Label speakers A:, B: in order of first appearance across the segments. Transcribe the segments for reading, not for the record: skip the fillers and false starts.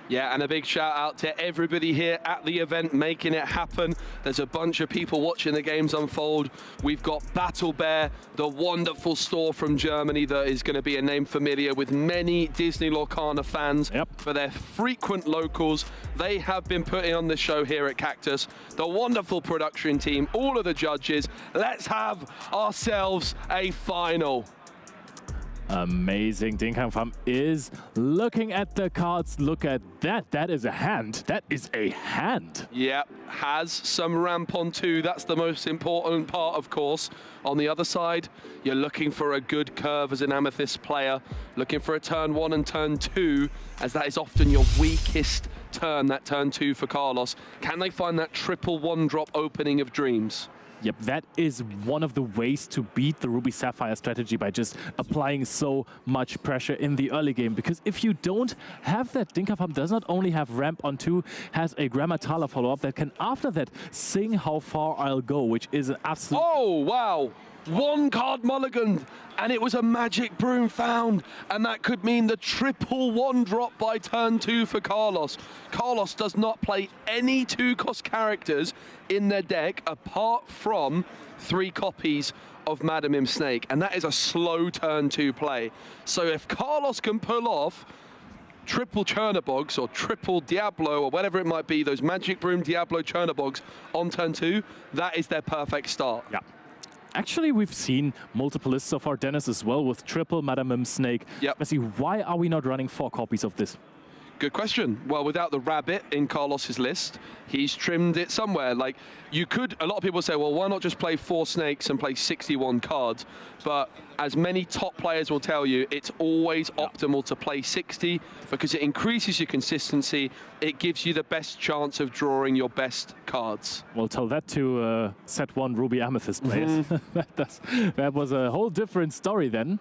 A: Yeah, and a big shout out to everybody here at the event making it happen. There's a bunch of people watching the games unfold. We've got Battle Bear, the wonderful store from Germany that is going to be a name familiar with many Disney Lorcana fans.
B: Yep.
A: For their frequent locals. They have been putting on the show here at Caggtus. The wonderful production team, all of the judges. Let's have ourselves a final.
B: Amazing. Pham is looking at the cards. Look at that. That is a hand. That is a hand.
A: Yep, has some ramp on too. That's the most important part, of course. On the other side, you're looking for a good curve as an Amethyst player, looking for a turn 1 and turn 2, as that is often your weakest turn, that turn 2 for Carlos. Can they find that triple 1-drop opening of dreams?
B: Yep, that is one of the ways to beat the Ruby Sapphire strategy, by just applying so much pressure in the early game. Because if you don't have that, Pham does not only have ramp on 2, has a Grammatala follow-up that can after that sing How Far I'll Go, which is an absolute...
A: Oh, wow! 1 card mulligan, and it was a magic broom found, and that could mean the triple 1-drop by turn 2 for Carlos. Carlos does not play any 2-cost characters in their deck apart from 3 copies of Madam M Snake, and that is a slow turn 2 play. So if Carlos can pull off triple Churnabogs or triple Diablo or whatever it might be, those magic broom Diablo Churnabogs on turn 2, that is their perfect start.
B: Yeah. Actually, we've seen multiple lists so far, Dennis, as well, with triple Madam M Snake.
A: Yep.
B: Especially, why are we not running 4 copies of this?
A: Good question. Well, without the rabbit in Carlos's list, he's trimmed it somewhere. Like, you could, a lot of people say, well, why not just play 4 snakes and play 61 cards? But as many top players will tell you, it's always optimal to play 60 because it increases your consistency. It gives you the best chance of drawing your best cards.
B: Well, tell that to set 1 Ruby Amethyst players. That was a whole different story then,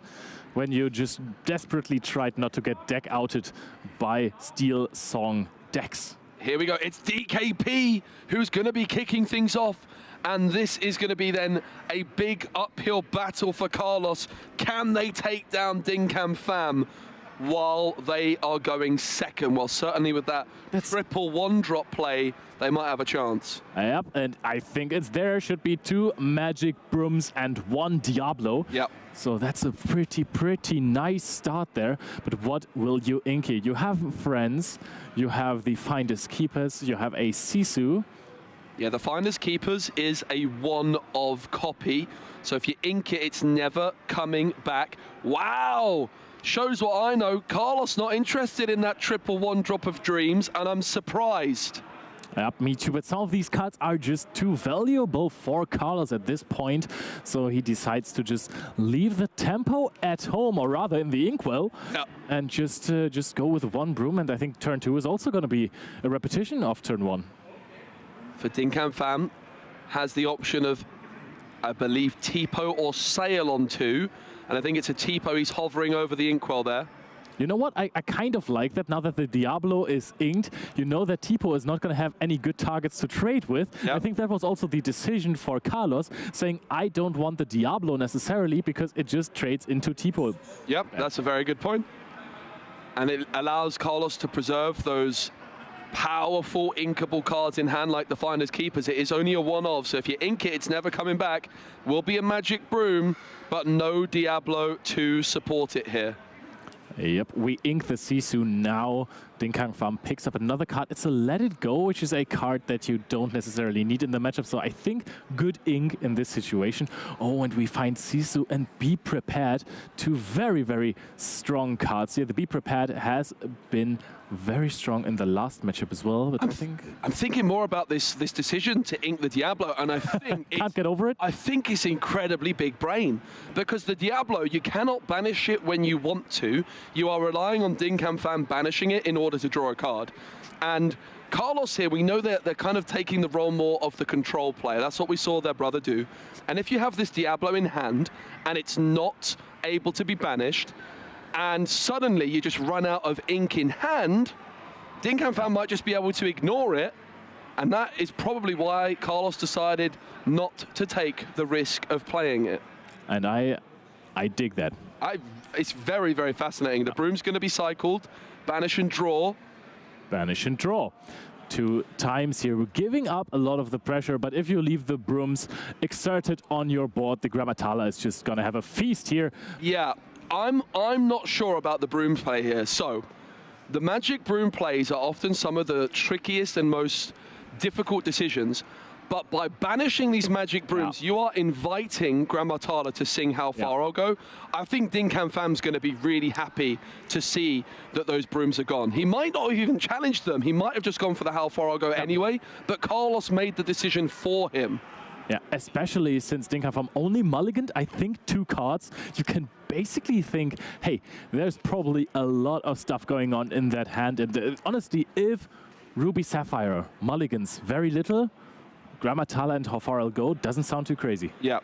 B: when you just desperately tried not to get deck outed by Steel Song decks.
A: Here we go. It's DKP who's going to be kicking things off. And this is going to be then a big uphill battle for Carlos. Can they take down Pham while they are going second? Well, certainly with that triple 1-drop play, they might have a chance.
B: Yep, and I think it's there. Should be 2 Magic Brooms and 1 Diablo.
A: Yep.
B: So that's a pretty nice start there. But what will you ink it? You have Friends, you have the Finders Keepers, you have a Sisu.
A: Yeah, the Finders Keepers is a 1-of copy. So if you ink it, it's never coming back. Wow! Shows what I know. Carlos not interested in that triple 1-drop of dreams, and I'm surprised.
B: Yep, me too, but some of these cards are just too valuable for Carlos at this point, so he decides to just leave the tempo at home, or rather in the inkwell, and just go with 1 broom, and I think turn 2 is also going to be a repetition of turn 1.
A: For Pham, has the option of, I believe, Tipo or Sail on 2, and I think it's a Tipo. He's hovering over the inkwell there.
B: You know what? I kind of like that. Now that the Diablo is inked, you know that Tipo is not going to have any good targets to trade with. Yep. I think that was also the decision for Carlos, saying, I don't want the Diablo necessarily because it just trades into Tipo.
A: Yep, that's a very good point. And it allows Carlos to preserve those powerful inkable cards in hand like the Finders Keepers. It is only a 1-of, so if you ink it, it's never coming back. Will be a Magic Broom, but no Diablo to support it here.
B: Yep, we ink the Sisu now. Pham picks up another card. It's a Let It Go, which is a card that you don't necessarily need in the matchup. So I think good ink in this situation. Oh, and we find Sisu and Be Prepared. 2 very strong cards here. The Be Prepared has been very strong in the last matchup as well. But
A: I'm thinking more about this decision to ink the Diablo, and I think
B: can't get over it.
A: I think it's incredibly big brain, because the Diablo, you cannot banish it when you want to. You are relying on Pham banishing it in order to draw a card. And Carlos here, we know that they're kind of taking the role more of the control player. That's what we saw their brother do. And if you have this Diablo in hand and it's not able to be banished, and suddenly you just run out of ink in hand, Pham might just be able to ignore it, and that is probably why Carlos decided not to take the risk of playing it.
B: And I dig that.
A: It's very fascinating. The broom's going to be cycled, banish and draw.
B: banish and draw. 2 times here. We're giving up a lot of the pressure, but if you leave the brooms exerted on your board, the Grammatala is just going to have a feast here.
A: Yeah, I'm not sure about the broom play here. So, the magic broom plays are often some of the trickiest and most difficult decisions. But by banishing these magic brooms, you are inviting Grammatala to sing How Far I'll Go. I think Dinh Pham's going to be really happy to see that those brooms are gone. He might not have even challenged them. He might have just gone for the How Far I'll Go anyway, but Carlos made the decision for him.
B: Yeah, especially since Dinh Pham only mulliganed, I think, 2 cards. You can basically think, hey, there's probably a lot of stuff going on in that hand. And honestly, if Ruby Sapphire mulligans very little, Grammatala and How Far I'll Go doesn't sound too crazy.
A: Yeah.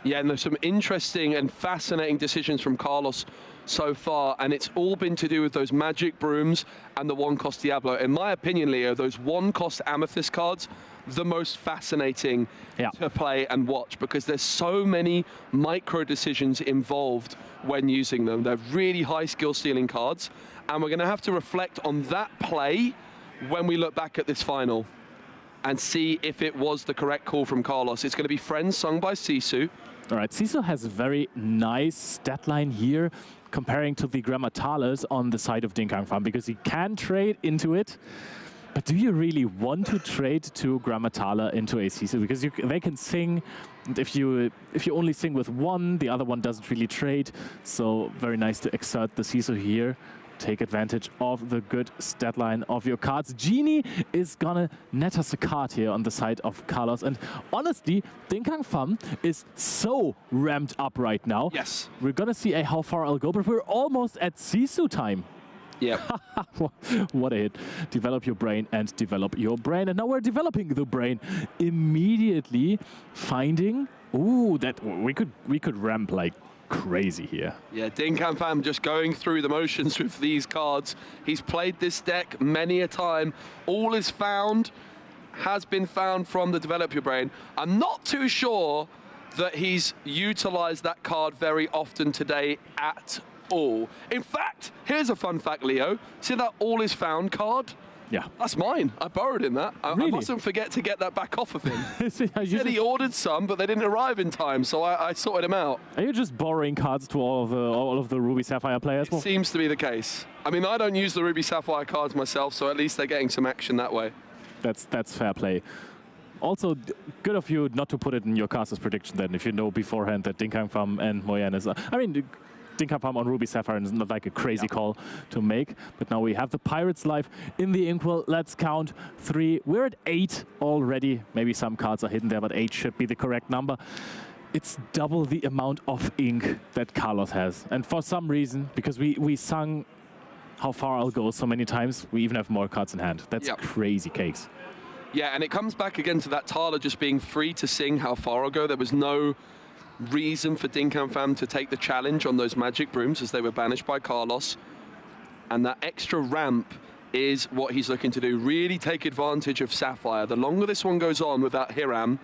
A: Yeah, and there's some interesting and fascinating decisions from Carlos so far, and it's all been to do with those magic brooms and the 1-cost Diablo. In my opinion, Leo, those 1-cost Amethyst cards, the most fascinating to play and watch, because there's so many micro decisions involved when using them. They're really high skill stealing cards, and we're going to have to reflect on that play when we look back at this final and see if it was the correct call from Carlos. It's going to be Friends sung by Sisu.
B: All right, Sisu has a very nice stat line here comparing to the Grammatalas on the side of Dinh Pham, because he can trade into it. But do you really want to trade to Grammatala into a Sisu? Because they can sing, and if you only sing with one, the other one doesn't really trade. So very nice to exert the Sisu here. Take advantage of the good stat line of your cards. Genie is gonna net us a card here on the side of Carlos. And honestly, Dinh Pham is so ramped up right now.
A: Yes.
B: We're gonna see a How Far I'll Go, but we're almost at Sisu time.
A: Yeah.
B: What a hit. Develop your brain and develop your brain. And now we're developing the brain. Immediately finding, ooh, that we could ramp like crazy here.
A: Yeah, Dinh Pham just going through the motions with these cards. He's played this deck many a time. All is found, has been found from the Develop Your Brain. I'm not too sure that he's utilized that card very often today at all. In fact, here's a fun fact, Leo. See that All is Found card?
B: Yeah.
A: That's mine. I borrowed in that.
B: Really?
A: I mustn't forget to get that back off of him. He said
B: Usually,
A: he ordered some, but they didn't arrive in time, so I sorted them out.
B: are you just borrowing cards to all of the Ruby Sapphire players?
A: It seems to be the case. I mean, I don't use the Ruby Sapphire cards myself, so at least they're getting some action that way.
B: That's fair play. Also, good of you not to put it in your caster's prediction then, if you know beforehand that Dinh Pham and Moyen is... I mean, Dinh Pham on Ruby Sapphire is not like a crazy call to make, but now we have the Pirates live in the Inkwell. Let's count 3. We're at 8 already. Maybe some cards are hidden there, but 8 should be the correct number. It's double the amount of ink that Carlos has. And for some reason, because we sung How Far I'll Go so many times, we even have more cards in hand. That's crazy cakes.
A: Yeah, and it comes back again to that Thala just being free to sing How Far I'll Go. There was no reason for Dinh Pham to take the challenge on those magic brooms as they were banished by Carlos. And that extra ramp is what he's looking to do. Really take advantage of Sapphire. The longer this one goes on without Hiram,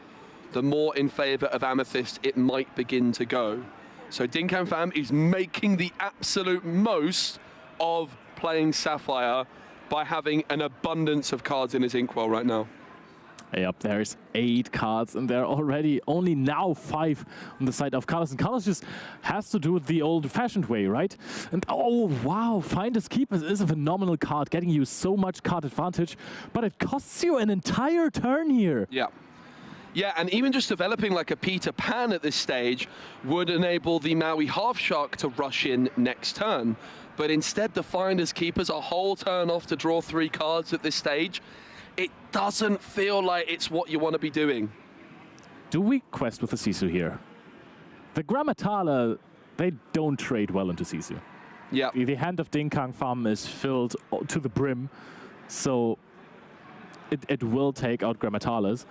A: the more in favor of Amethyst it might begin to go. So Dinh Pham is making the absolute most of playing Sapphire by having an abundance of cards in his Inkwell right now.
B: Yep, there's 8 cards in there already. Only now 5 on the side of Carlos. And Carlos just has to do it the old-fashioned way, right? And oh, wow, Finders Keepers is a phenomenal card, getting you so much card advantage, but it costs you an entire turn here.
A: Yeah. Yeah, and even just developing like a Peter Pan at this stage would enable the Maui Half Shark to rush in next turn. But instead, the Finders Keepers a whole turn off to draw 3 cards at this stage. It doesn't feel like it's what you want to be doing.
B: Do we quest with the Sisu here? The Grammatala, they don't trade well into Sisu.
A: Yeah.
B: The hand of Dinh Pham is filled to the brim, so it will take out Grammatalas.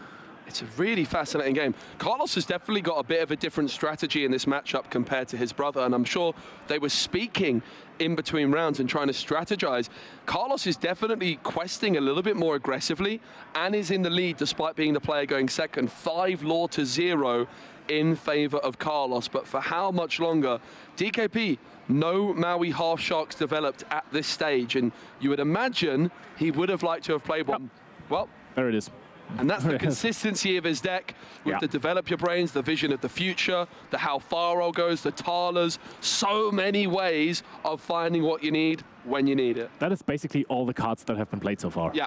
A: It's a really fascinating game. Carlos has definitely got a bit of a different strategy in this matchup compared to his brother, and I'm sure they were speaking in between rounds and trying to strategize. Carlos is definitely questing a little bit more aggressively and is in the lead despite being the player going second. 5 law to 0 in favor of Carlos, but for how much longer? DKP, no Maui half sharks developed at this stage, and you would imagine he would have liked to have played one. Well,
B: there it is.
A: And that's the consistency of his deck with the develop your brains, the vision of the future, the how far goes, the Talas, so many ways of finding what you need when you need it.
B: That is basically all the cards that have been played so far.
A: Yeah.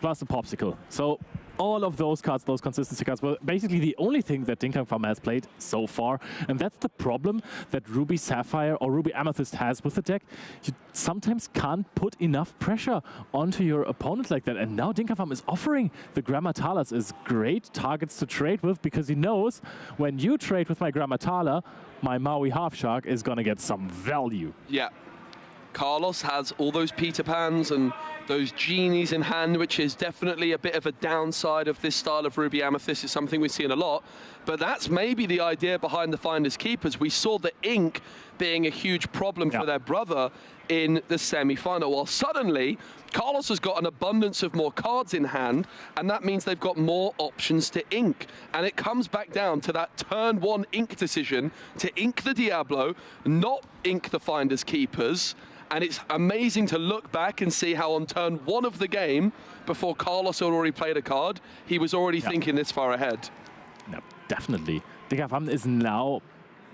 B: Plus the Popsicle. So all of those cards, those consistency cards, were basically the only thing that Dinh Pham has played so far. And that's the problem that Ruby Sapphire or Ruby Amethyst has with the deck. You sometimes can't put enough pressure onto your opponent like that. And now Dinh Pham is offering the Grammatalas as great targets to trade with, because he knows when you trade with my Grammatala, my Maui Half Shark is going to get some value.
A: Yeah. Carlos has all those Peter Pans and those genies in hand, which is definitely a bit of a downside of this style of Ruby Amethyst. It's something we've seen a lot, but that's maybe the idea behind the Finders Keepers. We saw the ink being a huge problem for their brother in the semi-final. Well, suddenly, Carlos has got an abundance of more cards in hand, and that means they've got more options to ink. And it comes back down to that turn 1 ink decision to ink the Diablo, not ink the Finders Keepers. And it's amazing to look back and see how on turn 1 of the game, before Carlos had already played a card, he was already thinking this far ahead.
B: No, definitely. Dinh Pham is now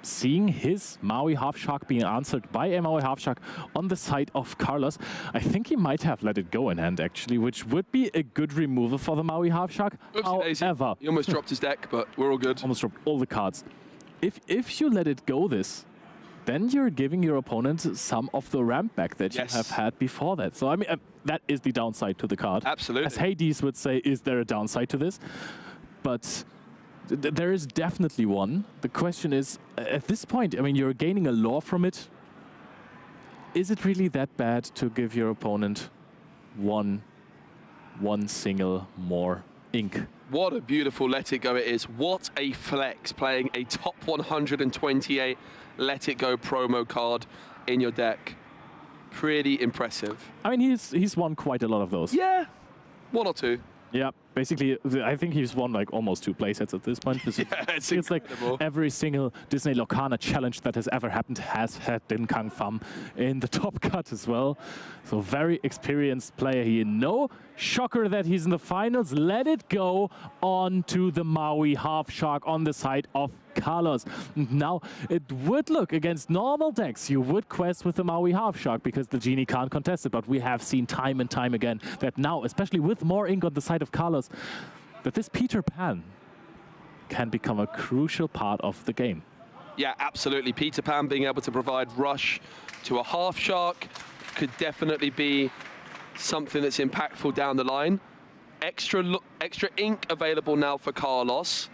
B: seeing his Maui Half Shark being answered by a Maui Half Shark on the side of Carlos. I think he might have let it go in hand, actually, which would be a good removal for the Maui Half Shark. However,
A: he almost dropped his deck, but we're all good.
B: Almost dropped all the cards. If you let it go this, then you're giving your opponent some of the ramp back that you have had before that. So, I mean, that is the downside to the card.
A: Absolutely.
B: As Hades would say, is there a downside to this? But there is definitely one. The question is, at this point, I mean, you're gaining a lore from it. Is it really that bad to give your opponent one single more ink?
A: What a beautiful Let It Go it is. What a flex, playing a top 128 Let It Go promo card in your deck. Pretty impressive.
B: I mean, he's won quite a lot of those.
A: Yeah, 1 or 2.
B: Yeah, basically, I think he's won like almost 2 playsets at this point.
A: Yeah, it's
B: like every single Disney Lorcana challenge that has ever happened has had Dinh Pham in the top cut as well. So very experienced player here. No shocker that he's in the finals. Let it go on to the Maui Half Shark on the side of Carlos. Now, it would look against normal decks, you would quest with the Maui Half Shark because the Genie can't contest it, but we have seen time and time again that now, especially with more ink on the side of Carlos, that this Peter Pan can become a crucial part of the game.
A: Yeah, absolutely. Peter Pan being able to provide rush to a Half Shark could definitely be something that's impactful down the line. Extra ink available now for Carlos.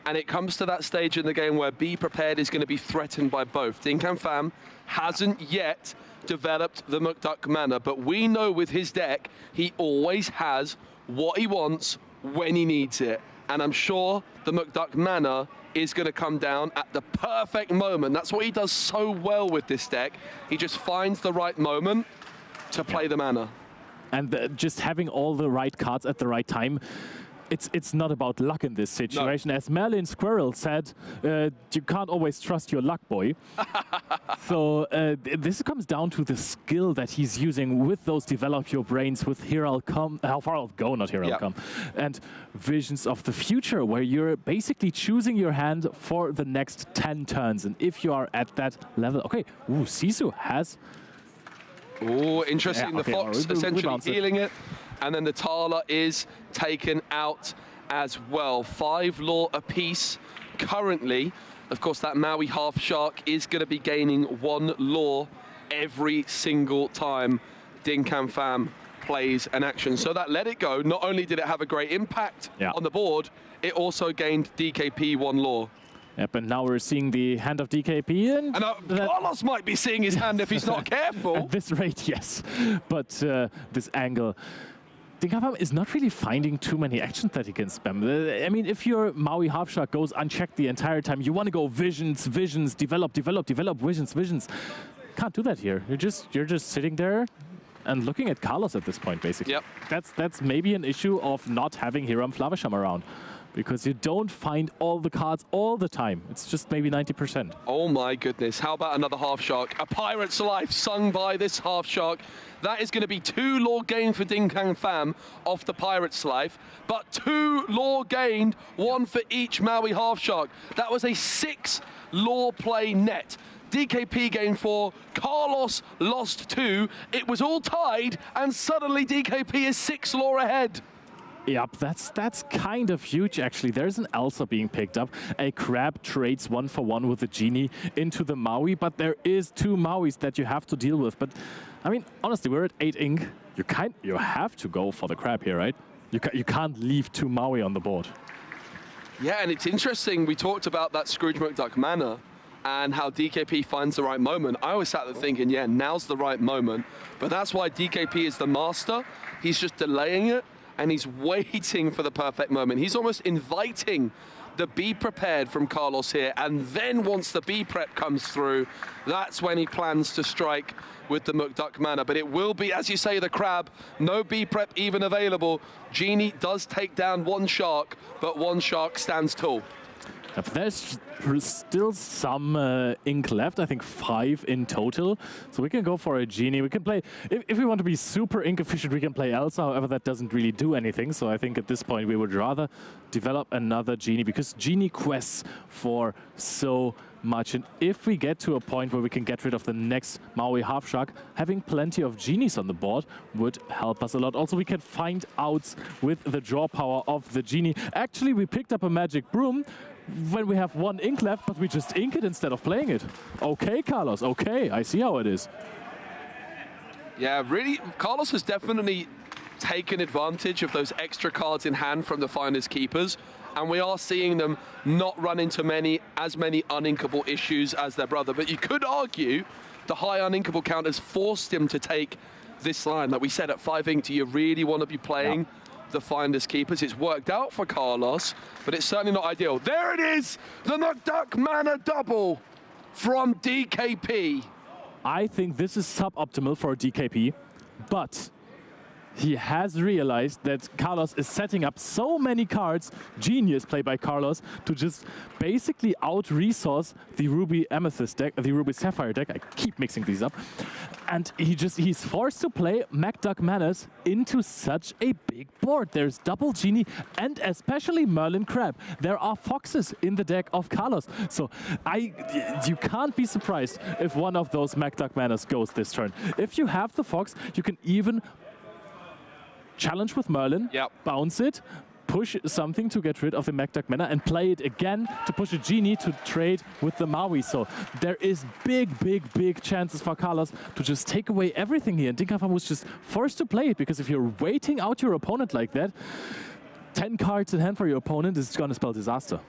A: And it comes to that stage in the game where Be Prepared is going to be threatened by both. Dinh Pham hasn't yet developed the McDuck mana, but we know with his deck, he always has what he wants when he needs it. And I'm sure the McDuck mana is going to come down at the perfect moment. That's what he does so well with this deck. He just finds the right moment to play the mana.
B: And just having all the right cards at the right time. It's not about luck in this situation. No. As Merlin Squirrel said, you can't always trust your luck boy. So this comes down to the skill that he's using with those develop your brains with Here I'll Come, How Far I'll Go, not Here I'll Come, and Visions of the Future, where you're basically choosing your hand for the next 10 turns. And if you are at that level, okay, ooh, Sisu has...
A: Oh, interesting. The Fox essentially healing it. And then the Tala is taken out as well. 5 lore apiece currently. Of course, that Maui Half Shark is going to be gaining 1 lore every single time Dinh Pham plays an action. So that Let It Go, not only did it have a great impact on the board, it also gained DKP 1 lore.
B: Yep, and now we're seeing the hand of DKP. And
A: Carlos might be seeing his hand if he's not careful.
B: At this rate, yes. But this angle... Dinh Pham is not really finding too many actions that he can spam. I mean, if your Maui Half Shark goes unchecked the entire time, you want to go visions, visions, develop, visions, visions. Can't do that here. You're just sitting there and looking at Carlos at this point, basically.
A: Yep.
B: That's maybe an issue of not having Hiram Flavisham around, because you don't find all the cards all the time. It's just maybe 90%.
A: Oh my goodness, how about another Half Shark? A Pirate's Life sung by this Half Shark. That is going to be 2 lore gained for Dinh Pham off the Pirate's Life, but 2 lore gained, 1 for each Maui Half Shark. That was a 6 lore play net. DKP gained 4, Carlos lost 2. It was all tied, and suddenly DKP is 6 lore ahead.
B: Yep, that's kind of huge, actually. There's an Elsa being picked up. A Crab trades 1-for-1 with the Genie into the Maui, but there is 2 Mauis that you have to deal with. But, I mean, honestly, we're at 8 ink. You have to go for the Crab here, right? You can't leave 2 Maui on the board.
A: Yeah, and it's interesting. We talked about that Scrooge McDuck mana and how DKP finds the right moment. I always sat there thinking, yeah, now's the right moment. But that's why DKP is the master. He's just delaying it, and he's waiting for the perfect moment. He's almost inviting the be prepared from Carlos here, and then once the B prep comes through, that's when he plans to strike with the McDuck mana. But it will be, as you say, the Crab, no B prep even available. Genie does take down 1 shark, but 1 shark stands tall.
B: There's still some ink left, I think 5 in total. So we can go for a Genie. We can play, if we want to be super ink efficient, we can play Elsa. However, that doesn't really do anything. So I think at this point we would rather develop another Genie, because Genie quests for so much. And if we get to a point where we can get rid of the next Maui Half Shark, having plenty of Genies on the board would help us a lot. Also, we can find outs with the draw power of the Genie. Actually, we picked up a Magic Broom when we have 1 ink left, but we just ink it instead of playing it. Okay, Carlos, okay, I see how it is.
A: Yeah, really, Carlos has definitely taken advantage of those extra cards in hand from the Finders Keepers, and we are seeing them not run into as many uninkable issues as their brother. But you could argue the high uninkable count has forced him to take this line. Like we said, at 5 ink, do you really want to be playing the Finders Keepers? It's worked out for Carlos, but it's certainly not ideal. There it is, the McDuck mana double from DKP.
B: I think this is suboptimal for DKP, but he has realized that Carlos is setting up so many cards, genius play by Carlos, to just basically out-resource the Ruby Amethyst deck, the Ruby Sapphire deck. I keep mixing these up. And he's forced to play McDuck manas into such a big board. There's double Genie and especially Merlin Crab. There are foxes in the deck of Carlos. So you can't be surprised if one of those McDuck manas goes this turn. If you have the fox, you can even challenge with Merlin, bounce it, push something to get rid of the McDuck mana, and play it again to push a Genie to trade with the Maui. So there is big chances for Carlos to just take away everything here. And Dinh Pham was just forced to play it, because if you're waiting out your opponent like that, 10 cards in hand for your opponent is going to spell disaster.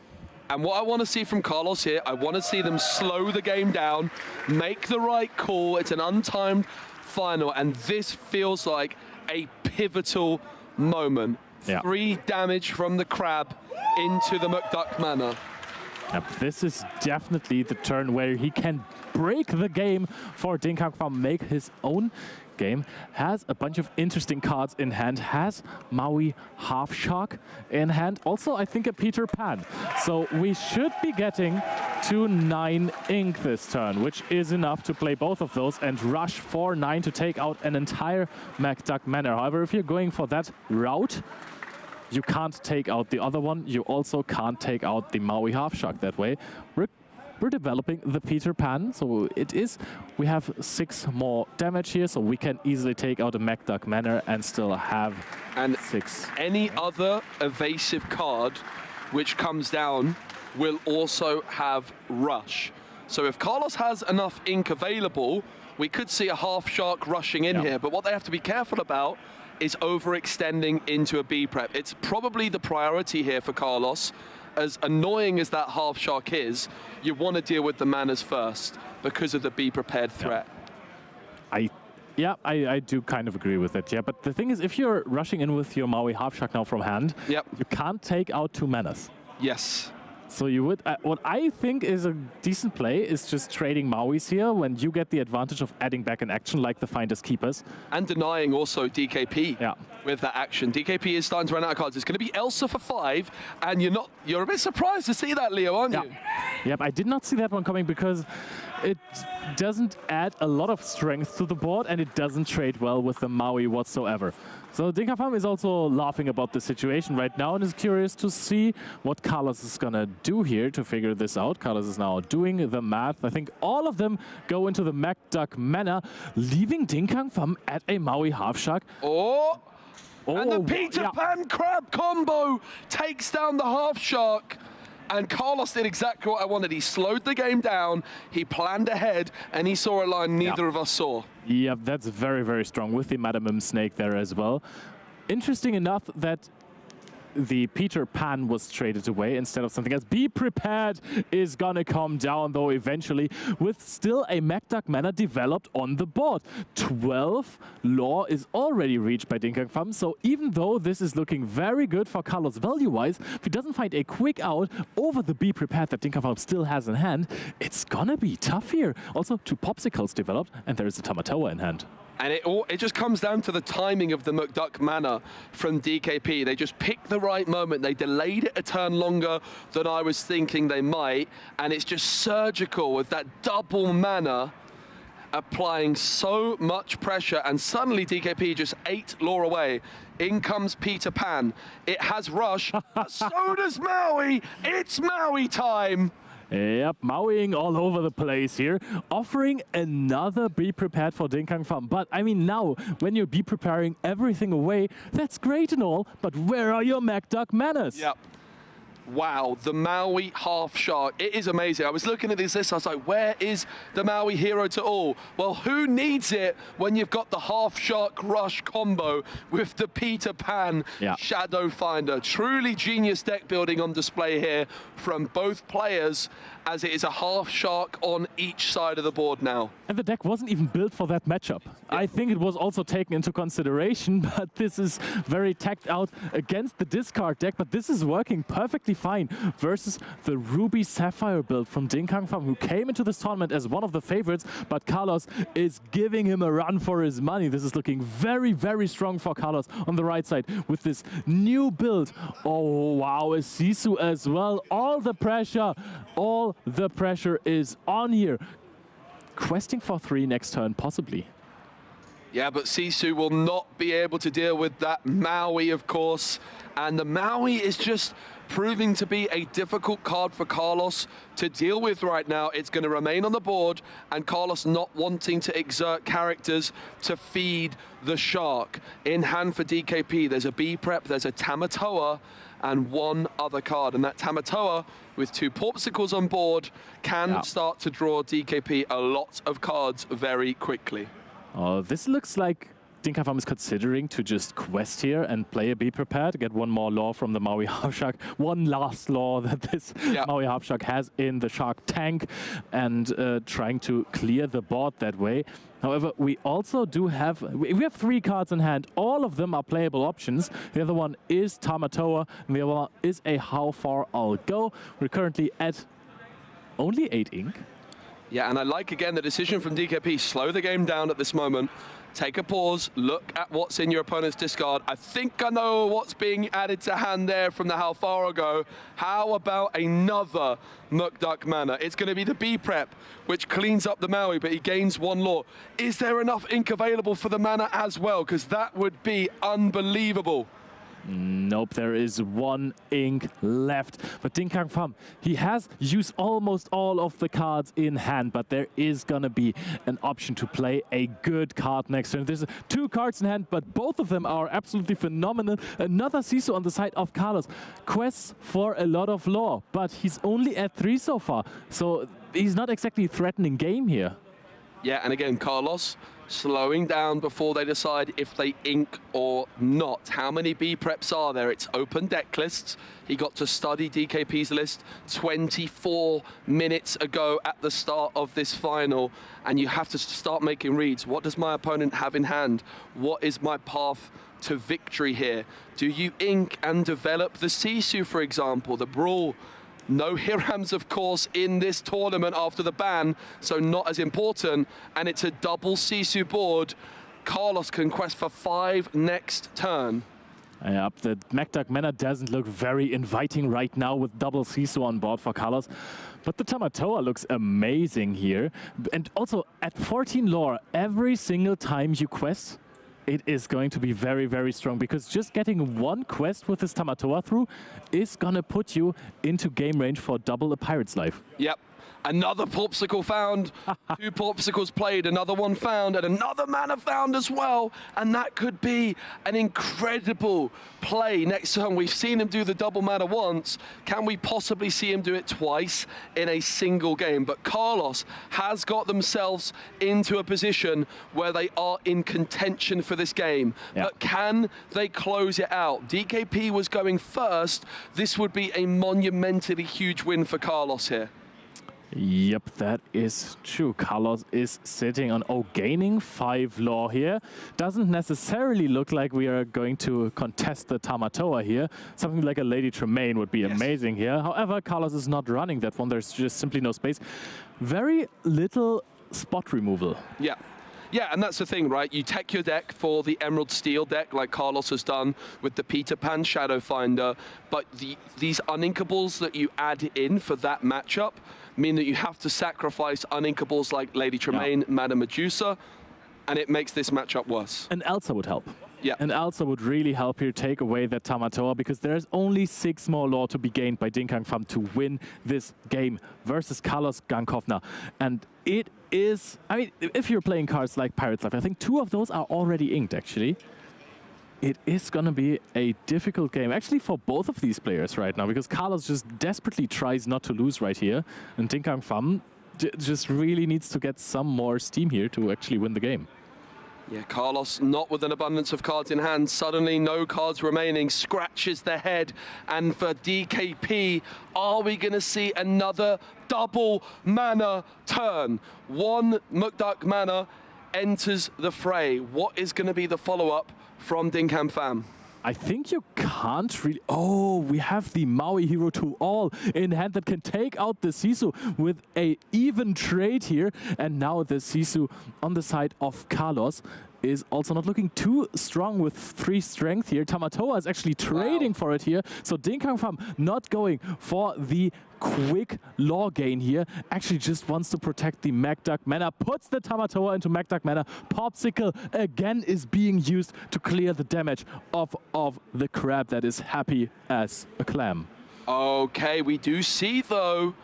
A: And what I want to see from Carlos here, I want to see them slow the game down, make the right call. It's an untimed final, and this feels like a pivotal moment. 3 damage from the Crab into the McDuck mana.
B: Yep, this is definitely the turn where he can break the game for Dinh Pham, make his own game. Has a bunch of interesting cards in hand, has Maui Half Shark in hand. Also, I think a Peter Pan. So we should be getting to 9 ink this turn, which is enough to play both of those and rush for 9 to take out an entire McDuck mana. However, if you're going for that route, you can't take out the other one. You also can't take out the Maui Half Shark that way. We're developing the Peter Pan, so we have 6 more damage here, so we can easily take out a McDuck mana and still have 6.
A: Any other evasive card which comes down will also have Rush. So if Carlos has enough ink available, we could see a Half Shark rushing in here, but what they have to be careful about is overextending into a B prep. It's probably the priority here for Carlos. As annoying as that Half Shark is, you want to deal with the manas first because of the be prepared threat.
B: Yeah, I do kind of agree with it. Yeah, but the thing is, if you're rushing in with your Maui half shark now from hand,
A: Yep.
B: you can't take out 2 manas.
A: Yes.
B: So you would, what I think is a decent play is just trading Mauis here when you get the advantage of adding back an action like the Finders Keepers.
A: And denying also DKP
B: Yeah.
A: with that action. DKP is starting to run out of cards. It's going to be Elsa for 5, and you're a bit surprised to see that, Leo, aren't you?
B: Yep, I did not see that one coming because it doesn't add a lot of strength to the board and it doesn't trade well with the Maui whatsoever. So Pham is also laughing about the situation right now and is curious to see what Carlos is going to do here to figure this out. Carlos is now doing the math. I think all of them go into the MacDuck mana, leaving Pham at a Maui half shark.
A: Oh, and the Peter Pan crab combo takes down the half shark. And Carlos did exactly what I wanted. He slowed the game down, he planned ahead, and he saw a line neither of us saw.
B: Yeah, that's very, very strong with the Madame Snake there as well. Interesting enough that the Peter Pan was traded away instead of something else. Be Prepared is gonna come down though eventually with still a MacDuck mana developed on the board. 12 lore is already reached by Pham, so even though this is looking very good for Carlos value-wise, if he doesn't find a quick out over the Be Prepared that Pham still has in hand, it's gonna be tough here. Also, 2 Popsicles developed and there is a Tamatoa in hand.
A: And it just comes down to the timing of the MacDuck mana from DKP. They just picked the right moment. They delayed it a turn longer than I was thinking they might. And it's just surgical with that double mana applying so much pressure. And suddenly DKP just 8 lore away. In comes Peter Pan. It has Rush, but so does Maui. It's Maui time.
B: Yep, Mauiing all over the place here, offering another Be Prepared for Pham. But I mean now, when you Be Preparing everything away, that's great and all, but where are your MacDuck manas?
A: Yep. Wow, the Maui half shark. It is amazing. I was looking at this list, I was like, where is the Maui hero to all? Well, who needs it when you've got the half shark rush combo with the Peter Pan Shadow Finder? Truly genius deck building on display here from both players, as it is a half shark on each side of the board now.
B: And the deck wasn't even built for that matchup. I think it was also taken into consideration, but this is very tacked out against the discard deck, but this is working perfectly fine versus the Ruby Sapphire build from Pham, who came into this tournament as one of the favorites, but Carlos is giving him a run for his money. This is looking very, very strong for Carlos on the right side with this new build. Oh, wow, a Sisu as well. All the pressure is on here. Questing for 3 next turn, possibly.
A: Yeah, but Sisu will not be able to deal with that Maui, of course. And the Maui is just proving to be a difficult card for Carlos to deal with right now. It's going to remain on the board, and Carlos not wanting to exert characters to feed the shark. In hand for DKP, there's a B-Prep, there's a Tamatoa, and 1 other card. And that Tamatoa, with 2 Popsicles on board, can start to draw DKP a lot of cards very quickly.
B: Oh, this looks like Pham is considering to just quest here and play a Be Prepared, get 1 more lore from the Maui Half Shark, 1 last lore that this Maui Half Shark has in the Shark tank, and trying to clear the board that way. However, we also do have, we have 3 cards in hand. All of them are playable options. The other one is Tamatoa, and the other one is a How Far I'll Go. We're currently at only 8 ink.
A: Yeah, and I like, again, the decision from DKP. Slow the game down at this moment. Take a pause, look at what's in your opponent's discard. I think I know what's being added to hand there from the How Far I'll Go. How about another MacDuck mana? It's going to be the B-Prep, which cleans up the Maui, but he gains 1 lore. Is there enough ink available for the mana as well? Because that would be unbelievable.
B: Nope, there is 1 ink left. But Pham, he has used almost all of the cards in hand, but there is going to be an option to play a good card next turn. There's 2 cards in hand, but both of them are absolutely phenomenal. Another Sisu on the side of Carlos. Quests for a lot of lore, but he's only at 3 so far. So he's not exactly threatening game here.
A: Yeah, and again, Carlos slowing down before they decide if they ink or not. How many B preps are there? It's open deck lists. He got to study DKP's list 24 minutes ago at the start of this final, and you have to start making reads. What does my opponent have in hand? What is my path to victory here? Do you ink and develop the Sisu, for example, the Brawl? No Hirams, of course, in this tournament after the ban, so not as important. And it's a double Sisu board. Carlos can quest for 5 next turn.
B: Yeah, the MacDuck Manor doesn't look very inviting right now with double Sisu on board for Carlos. But the Tamatoa looks amazing here. And also at 14 lore, every single time you quest, it is going to be very, very strong, because just getting one quest with this Tamatoa through is going to put you into game range for double a Pirate's Life.
A: Yep. Another Porpsicle found, 2 Porpsicles played, another one found, and another mana found as well. And that could be an incredible play next turn. We've seen him do the double mana once. Can we possibly see him do it twice in a single game? But Carlos has got themselves into a position where they are in contention for this game.
B: Yeah.
A: But can they close it out? DKP was going first. This would be a monumentally huge win for Carlos here.
B: Yep, that is true. Carlos is sitting on, gaining 5 lore here. Doesn't necessarily look like we are going to contest the Tamatoa here. Something like a Lady Tremaine would be amazing here. However, Carlos is not running that one. There's just simply no space. Very little spot removal.
A: Yeah. Yeah, and that's the thing, right? You tech your deck for the Emerald Steel deck, like Carlos has done with the Peter Pan Shadow Finder, but these uninkables that you add in for that matchup mean that you have to sacrifice uninkables like Lady Tremaine, Madame Medusa, and it makes this matchup worse.
B: And Elsa would help.
A: Yeah.
B: And Elsa would really help here take away that Tamatoa, because there's only 6 more lore to be gained by Pham to win this game versus Carlos Gangkofner. And it is, I mean, if you're playing cards like Pirate's Life, I think 2 of those are already inked, actually. It is going to be a difficult game, actually, for both of these players right now, because Carlos just desperately tries not to lose right here, and Pham just really needs to get some more steam here to actually win the game.
A: Yeah, Carlos, not with an abundance of cards in hand, suddenly no cards remaining, scratches the head. And for DKP, are we going to see another double mana turn? 1 Mukduk mana enters the fray. What is going to be the follow-up from Pham?
B: I think you can't really... we have the Maui Hero to all in hand that can take out the Sisu with a even trade here. And now the Sisu on the side of Carlos is also not looking too strong with 3 strength here. Tamatoa is actually trading for it here. So Pham not going for the quick lore gain here. Actually just wants to protect the MacDuck mana. Puts the Tamatoa into MacDuck mana. Popsicle again is being used to clear the damage of the crab that is happy as a clam.
A: Okay, we do see though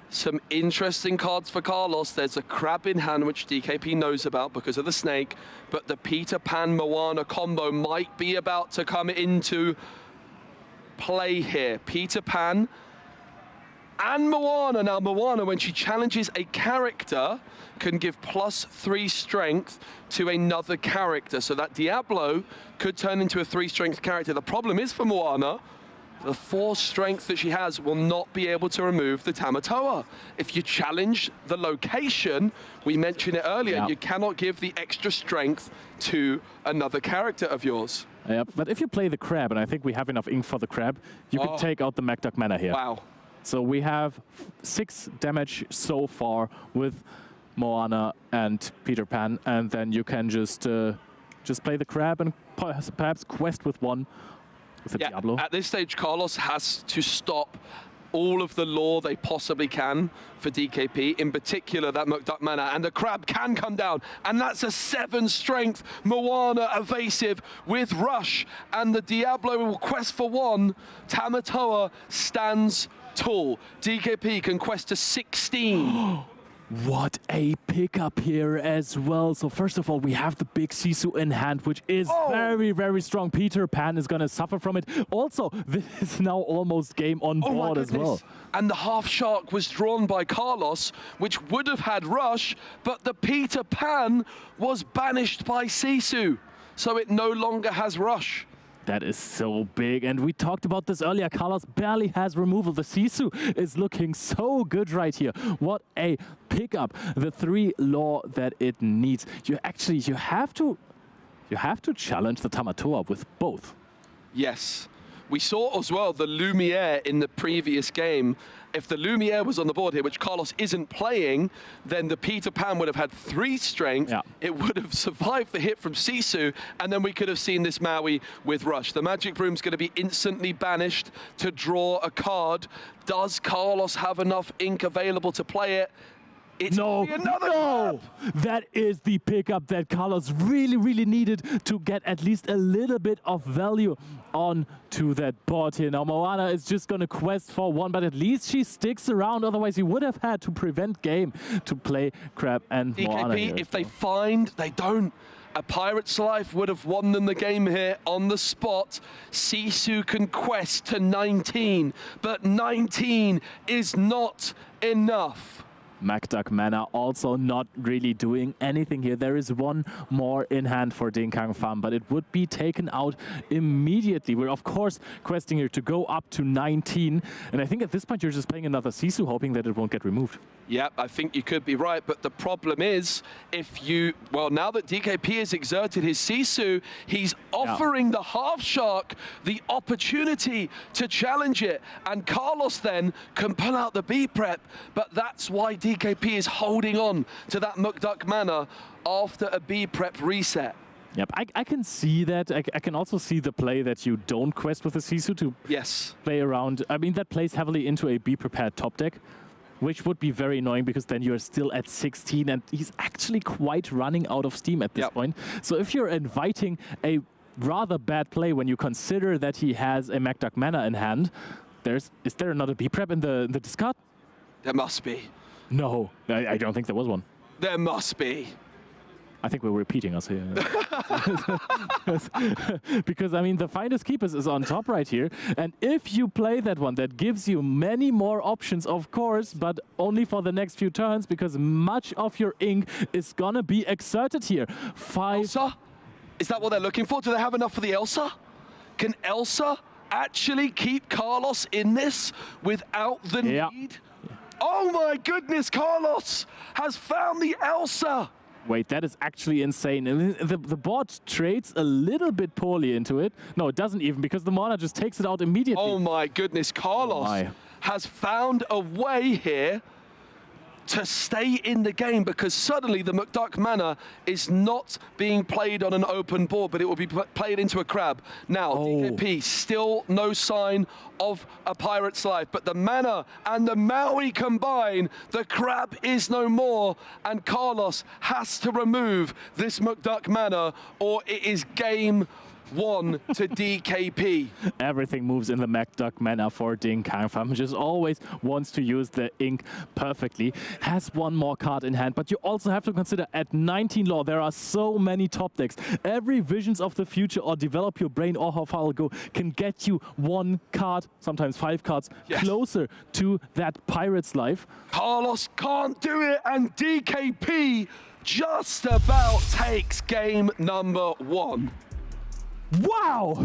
A: some interesting cards for Carlos. There's a crab in hand, which DKP knows about because of the snake, but the Peter Pan Moana combo might be about to come into play here. Peter Pan and Moana. Now, Moana, when she challenges a character, can give +3 strength to another character. So that Diablo could turn into a 3 strength character. The problem is for Moana, the 4 strength that she has will not be able to remove the Tamatoa. If you challenge the location, we mentioned it earlier, you cannot give the extra strength to another character of yours.
B: But if you play the crab, and I think we have enough ink for the crab, you can take out the MacDuck mana here.
A: Wow.
B: So we have 6 damage so far with Moana and Peter Pan, and then you can just play the crab and perhaps quest with 1 with the Diablo.
A: At this stage, Carlos has to stop all of the lore they possibly can for DKP, in particular that MacDuck mana, and the crab can come down, and that's a 7 strength Moana evasive with rush, and the Diablo will quest for 1. Tamatoa stands tall. DKP can quest to 16.
B: What a pickup here as well. So first of all, we have the big Sisu in hand, which is very, very strong. Peter Pan is going to suffer from it. Also, this is now almost game on board as well.
A: And the half shark was drawn by Carlos, which would have had rush, but the Peter Pan was banished by Sisu, so it no longer has rush.
B: That is so big, and we talked about this earlier. Carlos barely has removal. The Sisu is looking so good right here. What a pickup! The 3 law that it needs. You have to challenge the Tamatoa with both.
A: Yes. We saw as well the Lumiere in the previous game. If the Lumiere was on the board here, which Carlos isn't playing, then the Peter Pan would have had 3 strength. Yeah. It would have survived the hit from Sisu, and then we could have seen this Maui with rush. The Magic Broom's going to be instantly banished to draw a card. Does Carlos have enough ink available to play it? It's
B: no, that is the pickup that Carlos really, really needed to get at least a little bit of value on to that board here. Now, Moana is just going to quest for 1, but at least she sticks around. Otherwise, he would have had to prevent game to play Crab and Moana here.
A: If they find, they don't. A Pirate's Life would have won them the game here on the spot. Sisu can quest to 19, but 19 is not enough.
B: MacDuck Mana also not really doing anything here. There is 1 more in hand for Dinh Pham, but it would be taken out immediately. We're, of course, questing here to go up to 19. And I think at this point, you're just playing another Sisu, hoping that it won't get removed.
A: Yeah, I think you could be right. But the problem is, now that DKP has exerted his Sisu, he's offering the half shark the opportunity to challenge it. And Carlos then can pull out the B prep. But that's why DKP is holding on to that MacDuck Mana after a B prep reset.
B: Yep, I can see that. I can also see the play that you don't quest with the Sisu to play around. I mean, that plays heavily into a be prepared top deck, which would be very annoying because then you're still at 16 and he's actually quite running out of steam at this point. So if you're inviting a rather bad play when you consider that he has a MacDuck Mana in hand, is there another B prep in the discard?
A: There must be.
B: No, I don't think there was one.
A: There must be.
B: I think we're repeating us here. Because, I mean, the Finders Keepers is on top right here. And if you play that one, that gives you many more options, of course, but only for the next few turns, because much of your ink is going to be exerted here. 5.
A: Elsa? Is that what they're looking for? Do they have enough for the Elsa? Can Elsa actually keep Carlos in this without the need? Oh my goodness, Carlos has found the Elsa!
B: Wait, that is actually insane. The board trades a little bit poorly into it. No, it doesn't even, because the Mana just takes it out immediately.
A: Oh my goodness, Carlos has found a way here to stay in the game, because suddenly the MacDuck Mana is not being played on an open board, but it will be played into a crab. Now, DKP, still no sign of a Pirate's Life, but the Mana and the Maui combine, the crab is no more, and Carlos has to remove this MacDuck Mana, or it is game 1 to DKP.
B: Everything moves in the MacDuck Mana for Dinh Pham. Just always wants to use the ink perfectly. Has 1 more card in hand, but you also have to consider at 19 law, there are so many top decks. Every Visions of the Future or Develop Your Brain or How Far I'll Go can get you 1 card, sometimes 5 cards, closer to that Pirate's Life.
A: Carlos can't do it, and DKP just about takes game number 1.
B: Wow!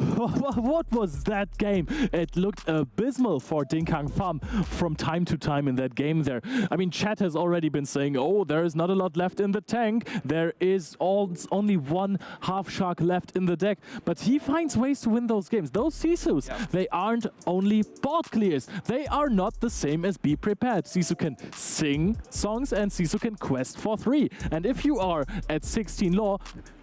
B: What was that game? It looked abysmal for Dinh Pham from time to time in that game there. I mean, chat has already been saying, oh, there is not a lot left in the tank. There is only 1 half shark left in the deck. But he finds ways to win those games. Those Sisus, they aren't only board clears. They are not the same as Be Prepared. Sisu can sing songs and Sisu can quest for 3. And if you are at 16 law,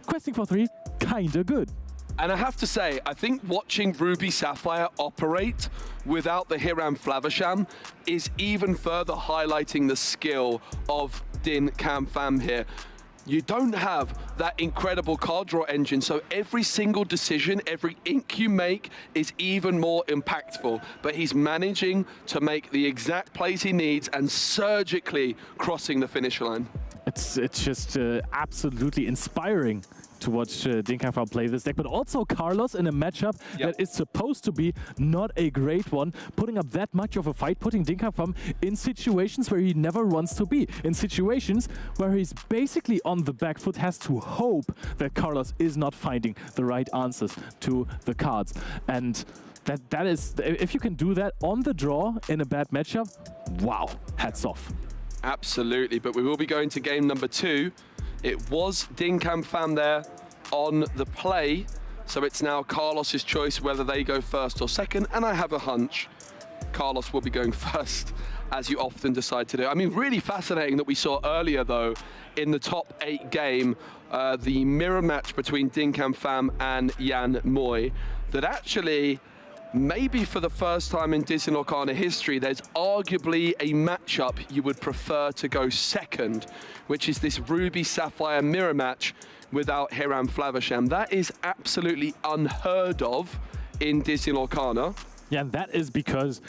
B: questing for 3, kinda good.
A: And I have to say, I think watching Ruby Sapphire operate without the Hiram Flavisham is even further highlighting the skill of Dinh Pham here. you don't have that incredible card draw engine, so every single decision, every ink you make is even more impactful. But he's managing to make the exact plays he needs and surgically crossing the finish line.
B: It's just absolutely inspiring to watch Dinh Pham play this deck, but also Carlos in a matchup that is supposed to be not a great one, putting up that much of a fight, putting Dinh Pham in situations where he never wants to be, in situations where he's basically on the back foot, has to hope that Carlos is not finding the right answers to the cards. And that is, if you can do that on the draw in a bad matchup, wow, hats off.
A: Absolutely, but we will be going to game number 2. It was Dinh Pham there on the play, so it's now Carlos's choice whether they go first or second, and I have a hunch Carlos will be going first, as you often decide to do. I mean, really fascinating that we saw earlier, though, in the top 8 game, the mirror match between Dinh Pham and Jan Moy, that actually, maybe for the first time in Dinh Lorcana history, there's arguably a matchup you would prefer to go second, which is this Ruby Sapphire mirror match without Hiram Flavisham. That is absolutely unheard of in Dinh Lorcana.
B: Yeah, that is because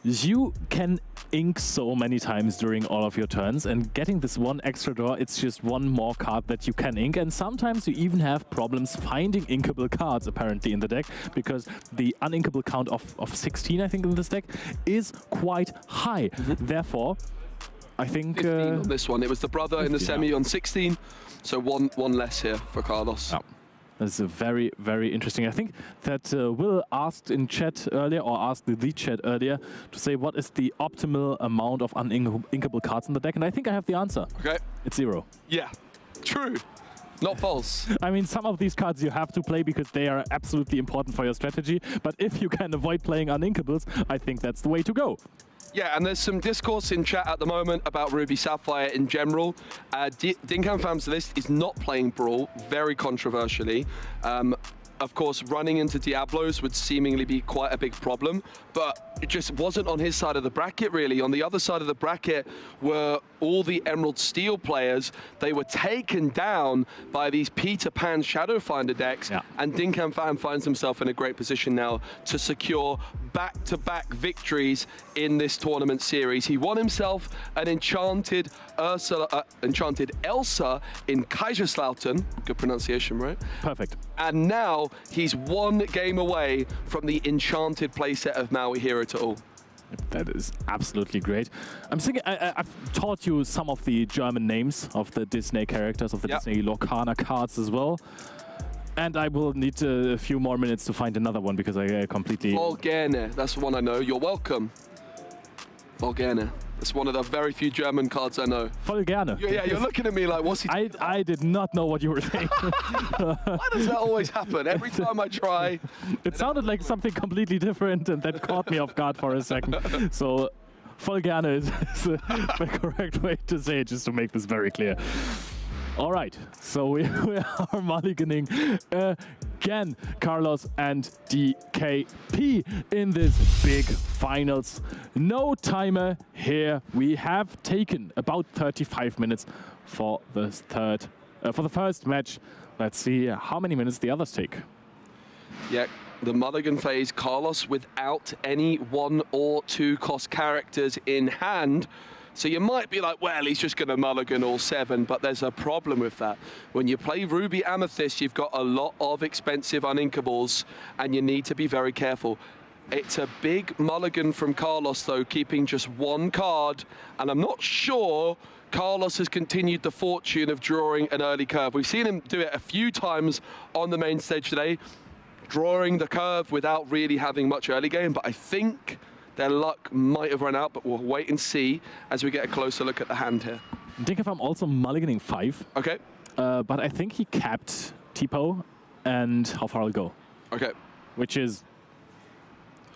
B: you can ink so many times during all of your turns, and getting this one extra draw, it's just one more card that you can ink, and sometimes you even have problems finding inkable cards apparently in the deck, because the uninkable count of 16, I think, in this deck is quite high. Therefore, I think
A: 15 on this one. It was the brother in the semi on 16, so one less here for Carlos.
B: Oh. That's a very, very interesting. I think that Will asked in chat earlier, or asked the chat earlier, to say what is the optimal amount of uninkable cards in the deck, and I think I have the answer. Okay. It's 0.
A: Yeah, true. Not false.
B: I mean, some of these cards you have to play because they are absolutely important for your strategy, but if you can avoid playing uninkables, I think that's the way to go.
A: Yeah, and there's some discourse in chat at the moment about Ruby Sapphire in general. Dinh Pham's list is not playing Brawl, very controversially. Of course, running into Diablos would seemingly be quite a big problem, but it just wasn't on his side of the bracket, really. On the other side of the bracket were all the Emerald Steel players. They were taken down by these Peter Pan Shadowfinder decks, and Dinh Pham finds himself in a great position now to secure back-to-back victories in this tournament series. He won himself an Enchanted Elsa in Kaiserslautern. Good pronunciation, right?
B: Perfect.
A: And now he's one game away from the Enchanted playset of Maui Hero to All.
B: That is absolutely great. I'm thinking, I've taught you some of the German names of the Disney characters, of the Disney Lorcana cards as well. And I will need a few more minutes to find another one because I completely...
A: Lorcana, that's one I know. You're welcome. Lorcana. It's one of the very few German cards I know.
B: Voll gerne.
A: Yeah, you're looking at me like, what's he talking about?
B: I did not know what you were saying.
A: Why does that always happen? Every time I try...
B: It sounded like something completely different, and that caught me off guard for a second. So, voll gerne is the correct way to say it, just to make this very clear. All right, so we are mulliganing again, Carlos and DKP in this big finals. No timer here. We have taken about 35 minutes for the first match. Let's see how many minutes the others take.
A: Yeah, the mulligan phase, Carlos without any 1 or 2 cost characters in hand. So you might be like, well, he's just going to mulligan all 7, but there's a problem with that. When you play Ruby Amethyst, you've got a lot of expensive uninkables, and you need to be very careful. It's a big mulligan from Carlos, though, keeping just 1 card, and I'm not sure Carlos has continued the fortune of drawing an early curve. We've seen him do it a few times on the main stage today, drawing the curve without really having much early game, but I think their luck might have run out, but we'll wait and see as we get a closer look at the hand here.
B: Dinh Pham also mulliganing 5.
A: Okay.
B: But I think he capped Tipo and How Far I'll Go.
A: Okay.
B: Which is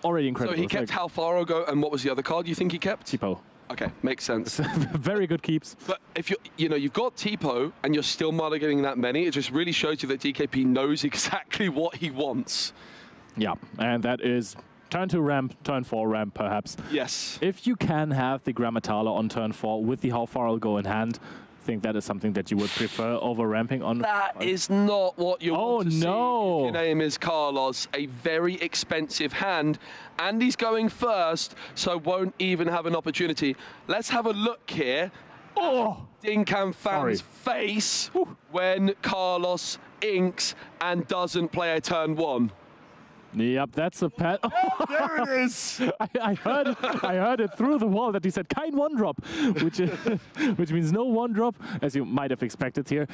B: already incredible.
A: So he kept How Far I'll Go, and what was the other card you think he kept?
B: Tipo.
A: Okay, makes sense.
B: Very good keeps.
A: But if you've got Tipo and you're still mulliganing that many, it just really shows you that DKP knows exactly what he wants.
B: Yeah, and that is turn 2 ramp, turn 4 ramp, perhaps.
A: Yes.
B: If you can have the Grammatala on turn 4 with the How Far I'll Go in hand, think that is something that you would prefer over ramping on.
A: That is not what you want to see.
B: No.
A: If your name is Carlos, a very expensive hand, and he's going first, so won't even have an opportunity. Let's have a look here.
B: Oh,
A: Dinh Fam's face when Carlos inks and doesn't play a turn 1.
B: Yep, that's a pet.
A: Oh, there it is.
B: I heard it through the wall that he said kein one drop, which means no one drop, as you might have expected here.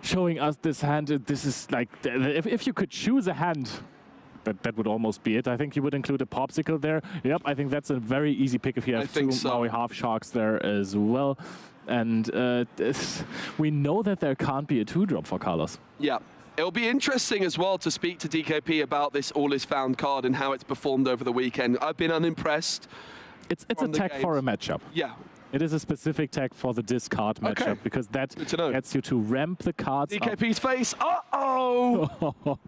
B: Showing us this hand. This is like, if you could choose a hand, that would almost be it. I think you would include a popsicle there. Yep, I think that's a very easy pick if you have two Maui half sharks there as well. And we know that there can't be a 2-drop for Carlos.
A: Yeah. It'll be interesting as well to speak to DKP about this All Is Found card and how it's performed over the weekend. I've been unimpressed.
B: It's a tag for a matchup.
A: Yeah.
B: It is a specific tag for the discard matchup because that gets you to ramp the cards
A: DKP's face. Uh-oh!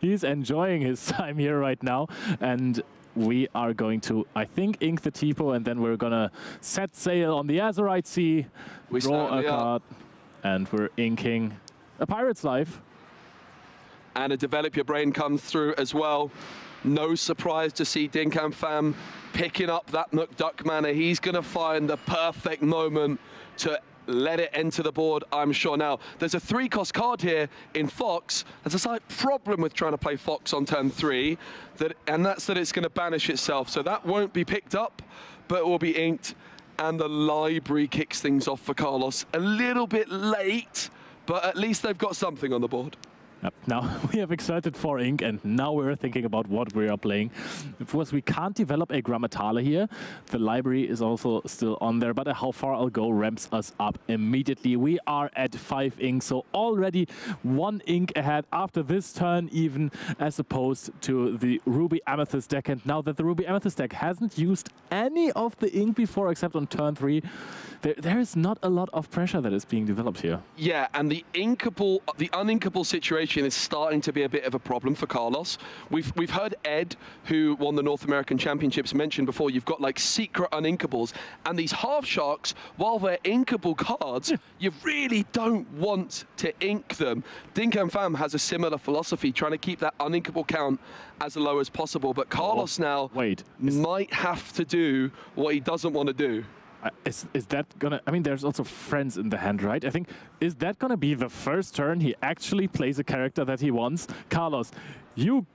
B: He's enjoying his time here right now. And we are going to, I think, ink the Tipo, and then we're going to set sail on the Azurite Sea, draw a card, and we're inking a Pirate's Life.
A: And a Develop Your Brain comes through as well. No surprise to see Dinh Pham picking up that McDuck mana. He's going to find the perfect moment to let it enter the board, I'm sure. Now, there's a 3-cost card here in Fox. There's a slight problem with trying to play Fox on turn 3, and that's that it's going to banish itself. So that won't be picked up, but it will be inked. And the library kicks things off for Carlos. A little bit late, but at least they've got something on the board.
B: Yep. Now we have exerted 4 ink, and now we're thinking about what we are playing. Of course, we can't develop a Grammatale here. The library is also still on there, but How Far I'll Go ramps us up immediately. We are at 5 ink, so already 1 ink ahead after this turn even, as opposed to the Ruby Amethyst deck. And now that the Ruby Amethyst deck hasn't used any of the ink before except on turn 3, there is not a lot of pressure that is being developed here.
A: Yeah, and the uninkable situation is starting to be a bit of a problem for Carlos. We've heard Ed, who won the North American Championships, mention before, you've got like secret uninkables, and these half sharks, while they're inkable cards, you really don't want to ink them. Dinh Pham has a similar philosophy, trying to keep that uninkable count as low as possible, but Carlos now might have to do what he doesn't want to do.
B: Is that gonna, I mean, there's also friends in the hand, right? I think, is that gonna be the first turn he actually plays a character that he wants? Carlos, you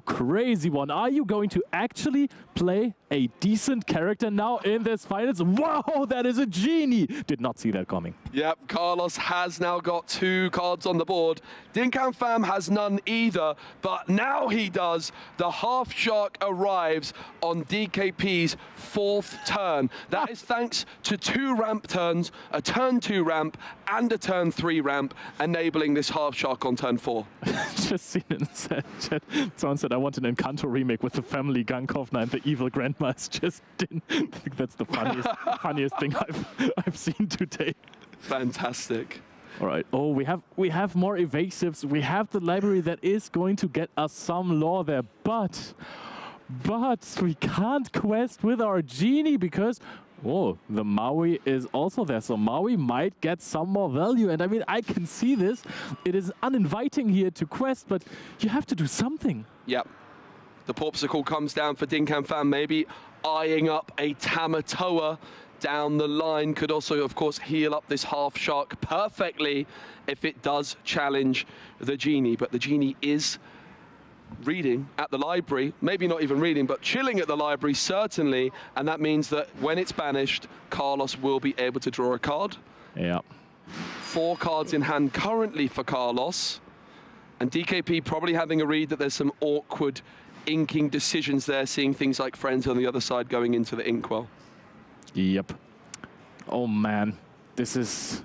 B: crazy one. Are you going to actually play a decent character now in this finals? Wow, that is a genie! Did not see that coming.
A: Yep, Carlos has now got 2 cards on the board. Dinh Pham has none either, but now he does. The half shark arrives on DKP's 4th turn. That is thanks to 2 ramp turns, a turn 2 ramp, and a turn 3 ramp, enabling this half shark on turn 4.
B: Just seen in the chat. Someone said, I want an Encanto remake with the family Gangkofner and the evil grandmas. Just didn't. I think that's the funniest thing I've seen today. Fantastic.
A: All right.
B: Oh, we have more evasives. We have the library that is going to get us some lore there, but we can't quest with our genie because the Maui is also there. So Maui might get some more value. And I mean, I can see this. It is uninviting here to quest, but you have to do something.
A: Yep. The Popsicle comes down for Dinh Pham, maybe eyeing up a Tamatoa down the line. Could also, of course, heal up this half shark perfectly if it does challenge the genie. But the genie is reading at the library, maybe not even reading, but chilling at the library, certainly. And that means that when it's banished, Carlos will be able to draw a card.
B: Yeah.
A: 4 cards in hand currently for Carlos. And DKP probably having a read that there's some awkward inking decisions there, seeing things like friends on the other side going into the inkwell.
B: Yep. Oh man, this is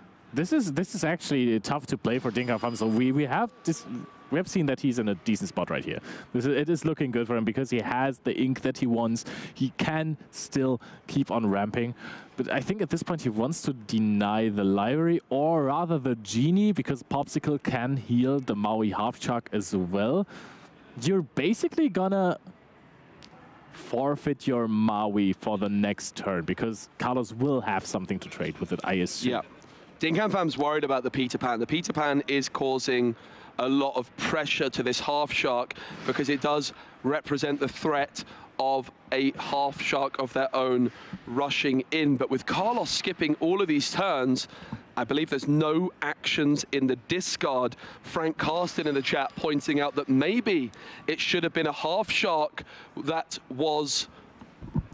B: actually tough to play for Dinh Pham. So we have seen that he's in a decent spot right here. It is looking good for him because he has the ink that he wants. He can still keep on ramping. But I think at this point he wants to deny the library, or rather the genie, because Popsicle can heal the Maui half shark as well. You're basically gonna forfeit your Maui for the next turn because Carlos will have something to trade with it, I assume.
A: Yeah. Dinh Fam's worried about the Peter Pan. The Peter Pan is causing a lot of pressure to this half shark because it does represent the threat of a half shark of their own rushing in. But with Carlos skipping all of these turns, I believe there's no actions in the discard. Frank Carston in the chat pointing out that maybe it should have been a half shark that was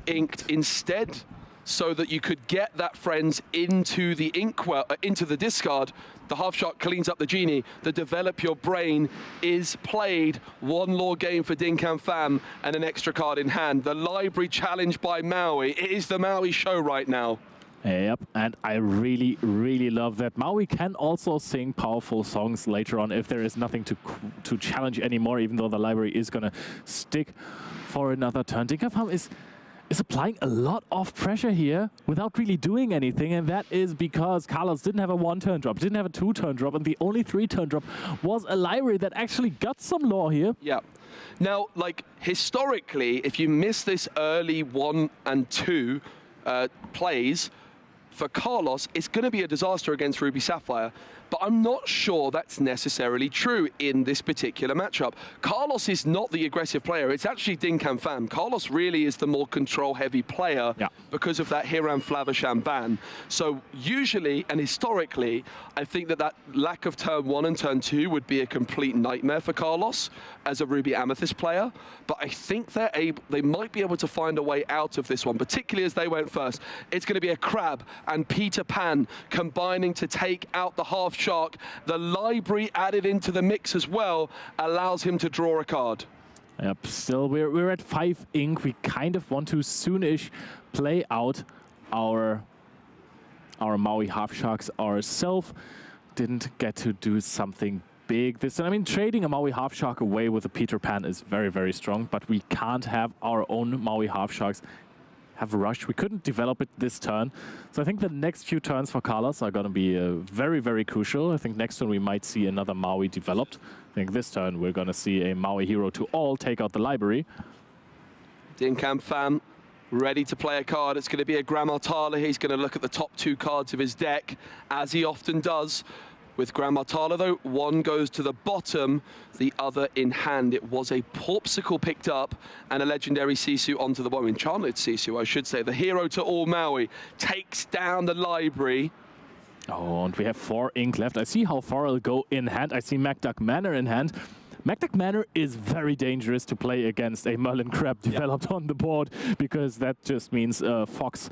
A: inked instead, so that you could get that friends into the inkwell, into the discard. The half shark cleans up the genie. The develop your brain is played. One lore game for Dinh Pham and an extra card in hand. The library challenged by Maui. It is the Maui show right now.
B: Yep, and I really, really love that. Maui can also sing powerful songs later on if there is nothing to challenge anymore, even though the library is going to stick for another turn. Dinh Pham is applying a lot of pressure here without really doing anything, and that is because Carlos didn't have a 1-turn drop, didn't have a 2-turn drop, and the only 3-turn drop was a library that actually got some lore here.
A: Yeah. Now, like, historically, if you miss this early 1 and 2 plays, for Carlos, it's going to be a disaster against Ruby Sapphire. But I'm not sure that's necessarily true in this particular matchup. Carlos is not the aggressive player. It's actually Dinh Pham. Carlos really is the more control-heavy player because of that Hiram Flavisham ban. So usually and historically, I think that lack of turn 1 and turn 2 would be a complete nightmare for Carlos as a Ruby Amethyst player. But I think they might be able to find a way out of this one, particularly as they went first. It's going to be a Crab and Peter Pan combining to take out the half shark. The library added into the mix as well allows him to draw a card.
B: Yep, still we're at 5 ink. We kind of want to soonish play out our Maui half sharks ourselves. Didn't get to do something big this time. I mean, trading a Maui half shark away with a Peter Pan is very, very strong, but we can't have our own Maui half sharks have rushed. We couldn't develop it this turn. So I think the next few turns for Carlos are going to be very, very crucial. I think next turn we might see another Maui developed. I think this turn we're going to see a Maui hero to all take out the library.
A: Dinh Pham ready to play a card. It's going to be a Grammartala. He's going to look at the top 2 cards of his deck, as he often does. With Grammartala, though, one goes to the bottom, the other in hand. It was a Porpsicle picked up and a legendary Sisu onto the bottom. Enchanted Sisu, I should say. The hero to all Maui takes down the library.
B: Oh, and we have 4 ink left. I see how far it'll go in hand. I see Macduck Manor in hand. Macduck Manor is very dangerous to play against a Merlin Crab developed on the board, because that just means Fox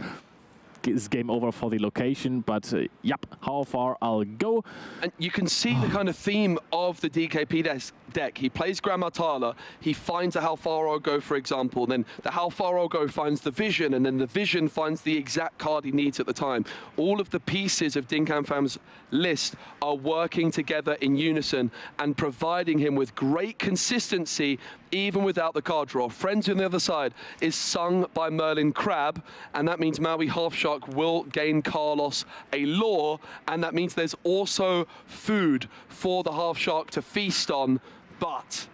B: is game over for the location. But yep, how far I'll go.
A: And you can see the kind of theme of the DKP deck. He plays Grammartala, he finds a how far I'll go, for example, then the how far I'll go finds the vision, and then the vision finds the exact card he needs at the time. All of the pieces of Dinh Pham's list are working together in unison and providing him with great consistency even without the card draw. Friends on the other side is sung by Merlin Crab, and that means Maui Half Shark will gain Carlos a lore, and that means there's also food for the Half Shark to feast on, but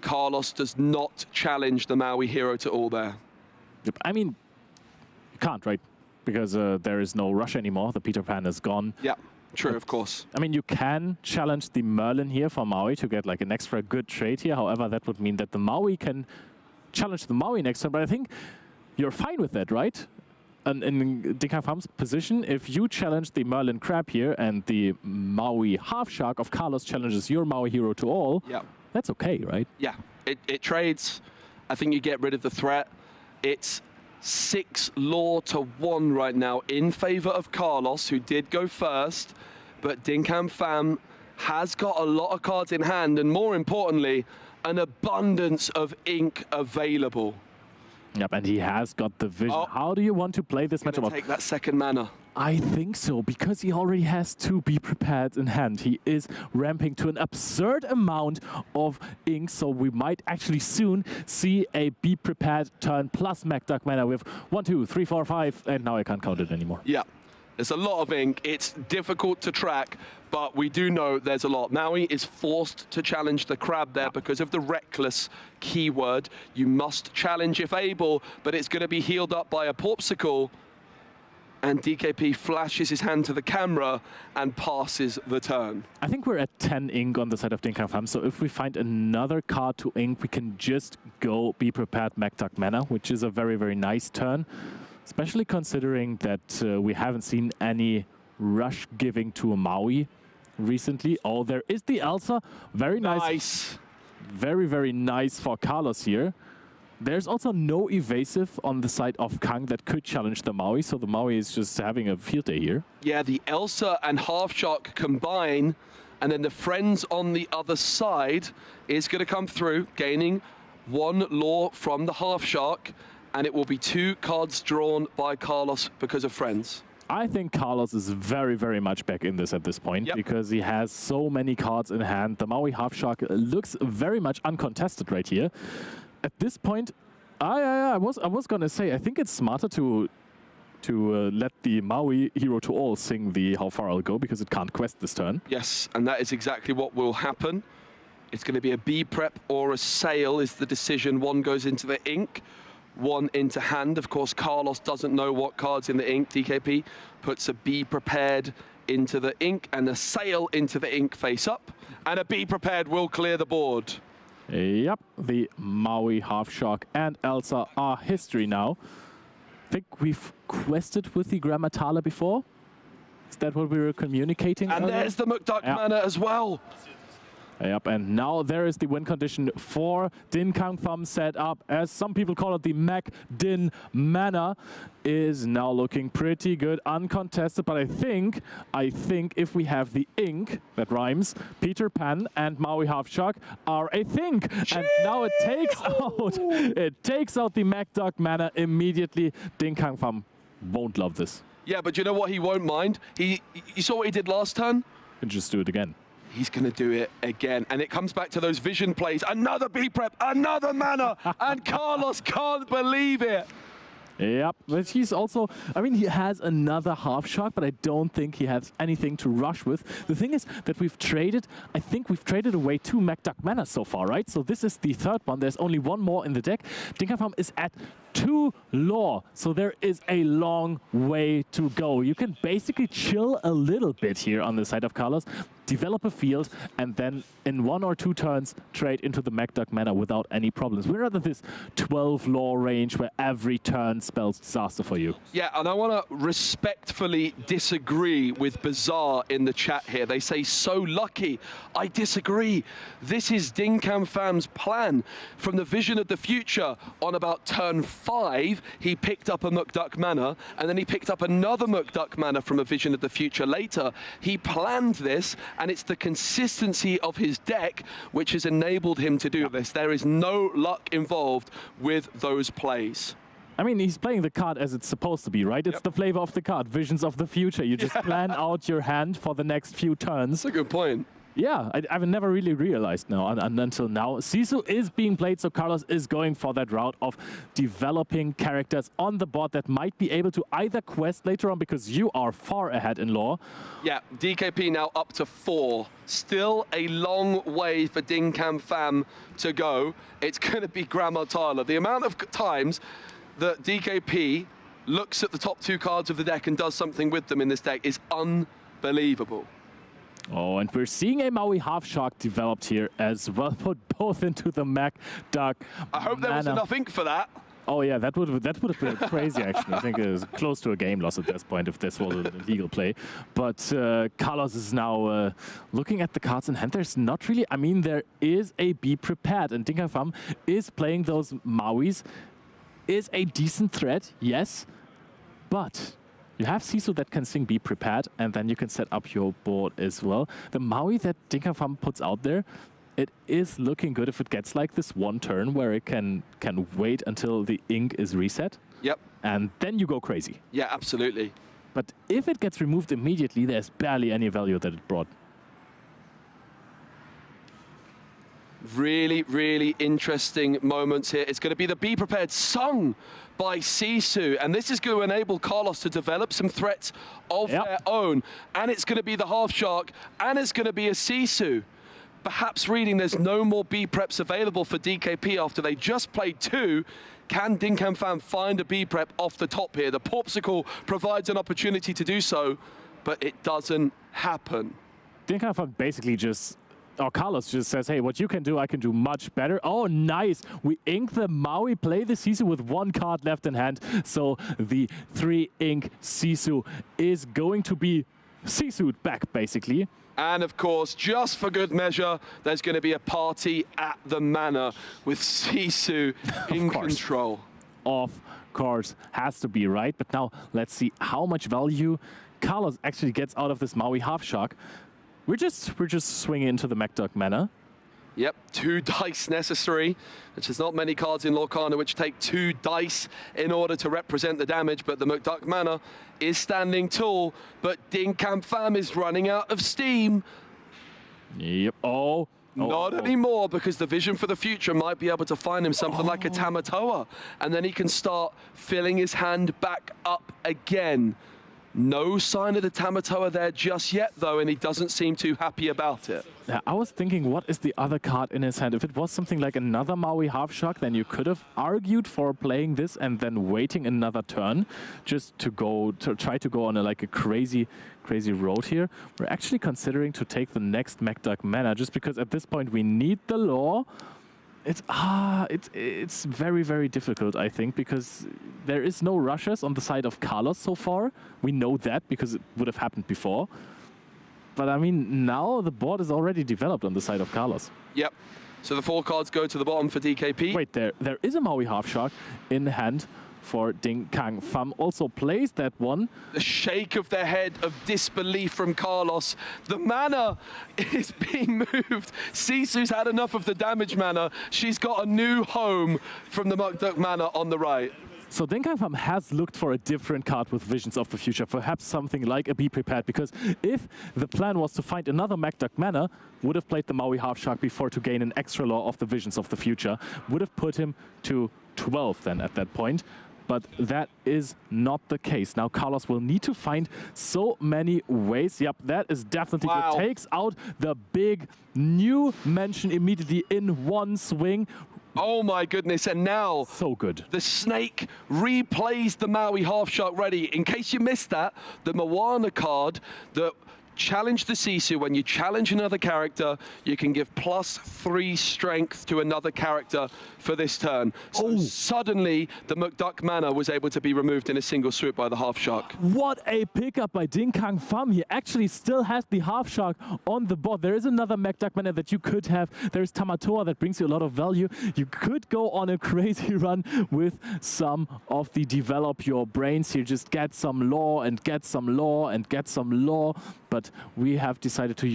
A: Carlos does not challenge the Maui hero to all there.
B: I mean, you can't, right? Because there is no rush anymore. The Peter Pan is gone.
A: Yeah. True, of course.
B: I mean, you can challenge the Merlin here for Maui to get like an extra good trade here. However, that would mean that the Maui can challenge the Maui next turn. But I think you're fine with that, right? And in Dinh Pham's position, if you challenge the Merlin Crab here and the Maui Half Shark of Carlos challenges your Maui hero to all, that's okay, right?
A: Yeah, it trades. I think you get rid of the threat. It's 6 lore to 1 right now in favor of Carlos, who did go first, but Dinh Pham has got a lot of cards in hand, and more importantly, an abundance of ink available.
B: Yep, and he has got the vision. Oh, how do you want to play this matchup?
A: Take that second mana.
B: I think so, because he already has 2 Be Prepared in hand. He is ramping to an absurd amount of ink, so we might actually soon see a Be Prepared turn plus Macduck Manor with 1, 2, 3, 4, 5, and now I can't count it anymore. Yeah,
A: there's a lot of ink. It's difficult to track, but we do know there's a lot. Maui is forced to challenge the Crab there because of the reckless keyword. You must challenge if able, but it's going to be healed up by a Porpsicle. And DKP flashes his hand to the camera and passes the turn.
B: I think we're at 10 ink on the side of Dinh Pham, so if we find another card to ink, we can just go Be Prepared Magduck Mana, which is a very, very nice turn, especially considering that we haven't seen any rush giving to a Maui recently. Oh, there is the Elsa. Very nice. Very, very nice for Carlos here. There's also no evasive on the side of Khang that could challenge the Maui, so the Maui is just having a field day here.
A: Yeah, the Elsa and Half Shark combine, and then the friends on the other side is going to come through, gaining 1 lore from the Half Shark, and it will be 2 cards drawn by Carlos because of friends.
B: I think Carlos is very, very much back in this at this point, because he has so many cards in hand. The Maui Half Shark looks very much uncontested right here. At this point, I was gonna say, I think it's smarter to let the Maui Hero to All sing the How Far I'll Go, because it can't quest this turn.
A: Yes, and that is exactly what will happen. It's going to be a B prep or a sail is the decision. 1 goes into the ink, 1 into hand. Of course, Carlos doesn't know what card's in the ink. DKP puts a B prepared into the ink and a sail into the ink face up, and a B prepared will clear the board.
B: Yep, the Maui Half Shark and Elsa are history now. I think we've quested with the Grammatala before. Is that what we were communicating
A: And
B: earlier?
A: there's the Magduck Mana as well.
B: Yep, and now there is the win condition for Dinh Pham set up, as some people call it the Mac Din Mana, is now looking pretty good, uncontested. But I think if we have the ink, that rhymes, Peter Pan and Maui Half Shark are a thing. And now it takes out the Magduck Mana immediately. Dinh Pham won't love this.
A: Yeah, but you know what he won't mind? You saw what he did last turn?
B: And just do it again.
A: He's going to do it again. And it comes back to those vision plays. Another B-prep, another mana, and Carlos can't believe it.
B: Yep, but he's also, I mean, he has another Half Shark, but I don't think he has anything to rush with. The thing is that I think we've traded away 2 Magduck Mana so far, right? So this is the 3rd one. There's only 1 more in the deck. Dinh Pham is at 2 lore, so there is a long way to go. You can basically chill a little bit here on the side of Carlos, develop a field, and then in 1 or 2 turns trade into the Magduck Mana without any problems. We're at this 12 lore range where every turn spells disaster for you.
A: Yeah, and I want to respectfully disagree with Bizarre in the chat here. They say, so lucky. I disagree. This is Dinh Pham's plan. From the vision of the future, on about turn 5, he picked up a Magduck Mana, and then he picked up another Magduck Mana from a vision of the future later. He planned this, and it's the consistency of his deck which has enabled him to do this. There is no luck involved with those plays.
B: I mean, he's playing the card as it's supposed to be, right? It's the flavor of the card, visions of the future. You just plan out your hand for the next few turns.
A: That's a good point.
B: Yeah, I've never really realized now until now. Sisu is being played, so Carlos is going for that route of developing characters on the board that might be able to either quest later on, because you are far ahead in lore.
A: Yeah, DKP now up to 4. Still a long way for Dinh Pham to go. It's going to be Grammatala. The amount of times that DKP looks at the top 2 cards of the deck and does something with them in this deck is unbelievable.
B: Oh, and we're seeing a Maui Half Shark developed here as well, put both into the Magduck.
A: I hope there was enough ink for that.
B: Oh yeah, that would have been crazy actually. I think it was close to a game loss at this point if this was a legal play. But Carlos is now looking at the cards in hand. There's not really, I mean, there is a Be Prepared, and Dinh Pham is playing those Mauis. Is a decent threat, yes, but you have Sisu that can sing Be Prepared, and then you can set up your board as well. The Maui that Dinh Pham puts out there, it is looking good if it gets like this 1 turn where it can wait until the ink is reset.
A: Yep.
B: And then you go crazy.
A: Yeah, absolutely.
B: But if it gets removed immediately, there's barely any value that it brought.
A: Really, really interesting moments here. It's going to be the Be Prepared sung by Sisu, and this is going to enable Carlos to develop some threats of their own. And it's going to be the Half Shark, and it's going to be a Sisu. perhaps reading there's no more B preps available for DKP after they just played 2. Can Pham find a B prep off the top here? The Popsicle provides an opportunity to do so, but it doesn't happen.
B: Pham basically just, or Carlos just says, hey, what you can do, I can do much better. Oh, nice. We ink the Maui, play the Sisu with 1 card left in hand. So the 3-ink Sisu is going to be Sisu'd back, basically.
A: And of course, just for good measure, there's going to be a party at the manor with Sisu in control.
B: Of course, has to be, right? But now let's see how much value Carlos actually gets out of this Maui Half Shark. We're just swinging into the MacDuck Manor.
A: Yep, 2 dice necessary, which is not many cards in Lorcana which take 2 dice in order to represent the damage, but the MacDuck Manor is standing tall, but Pham is running out of steam.
B: Yep,
A: Not anymore, because the vision for the future might be able to find him something like a Tamatoa, and then he can start filling his hand back up again. No sign of the Tamatoa there just yet, though, and he doesn't seem too happy about it.
B: Yeah, I was thinking, what is the other card in his hand? If it was something like another Maui Half Shark, then you could have argued for playing this and then waiting another turn just to try to go on a crazy road here. We're actually considering to take the next MacDuck Manor, just because at this point we need the lore. It's very, very difficult, I think, because there is no rushes on the side of Carlos so far. We know that because it would have happened before. But I mean, now the board is already developed on the side of Carlos.
A: Yep. So the 4 cards go to the bottom for DKP.
B: Wait, there is a Maui Half Shark in hand for Pham. Also plays that one.
A: The shake of their head of disbelief from Carlos. The mana is being moved. Sisu's had enough of the damage mana. She's got a new home from the MacDuck Manor on the right.
B: So Pham has looked for a different card with Visions of the Future, perhaps something like a Be Prepared, because if the plan was to find another MacDuck Manor, would have played the Maui Half Shark before to gain an extra lore of the Visions of the Future, would have put him to 12 then at that point. But that is not the case. Now Carlos will need to find so many ways. Yep, that is definitely good. Takes out the big new mention immediately in one swing.
A: Oh my goodness, and now
B: so good.
A: The snake replays the Maui Half Shark ready. In case you missed that, the Moana card that challenge the Sisu. When you challenge another character, you can give +3 strength to another character for this turn. So suddenly, the MacDuck Manor was able to be removed in a single swoop by the Half Shark.
B: What a pickup by Pham. He actually still has the Half Shark on the board. There is another MacDuck Manor that you could have. There's Tamatoa that brings you a lot of value. You could go on a crazy run with some of the develop your brains here. Just get some lore and get some lore and get some lore. But we have decided to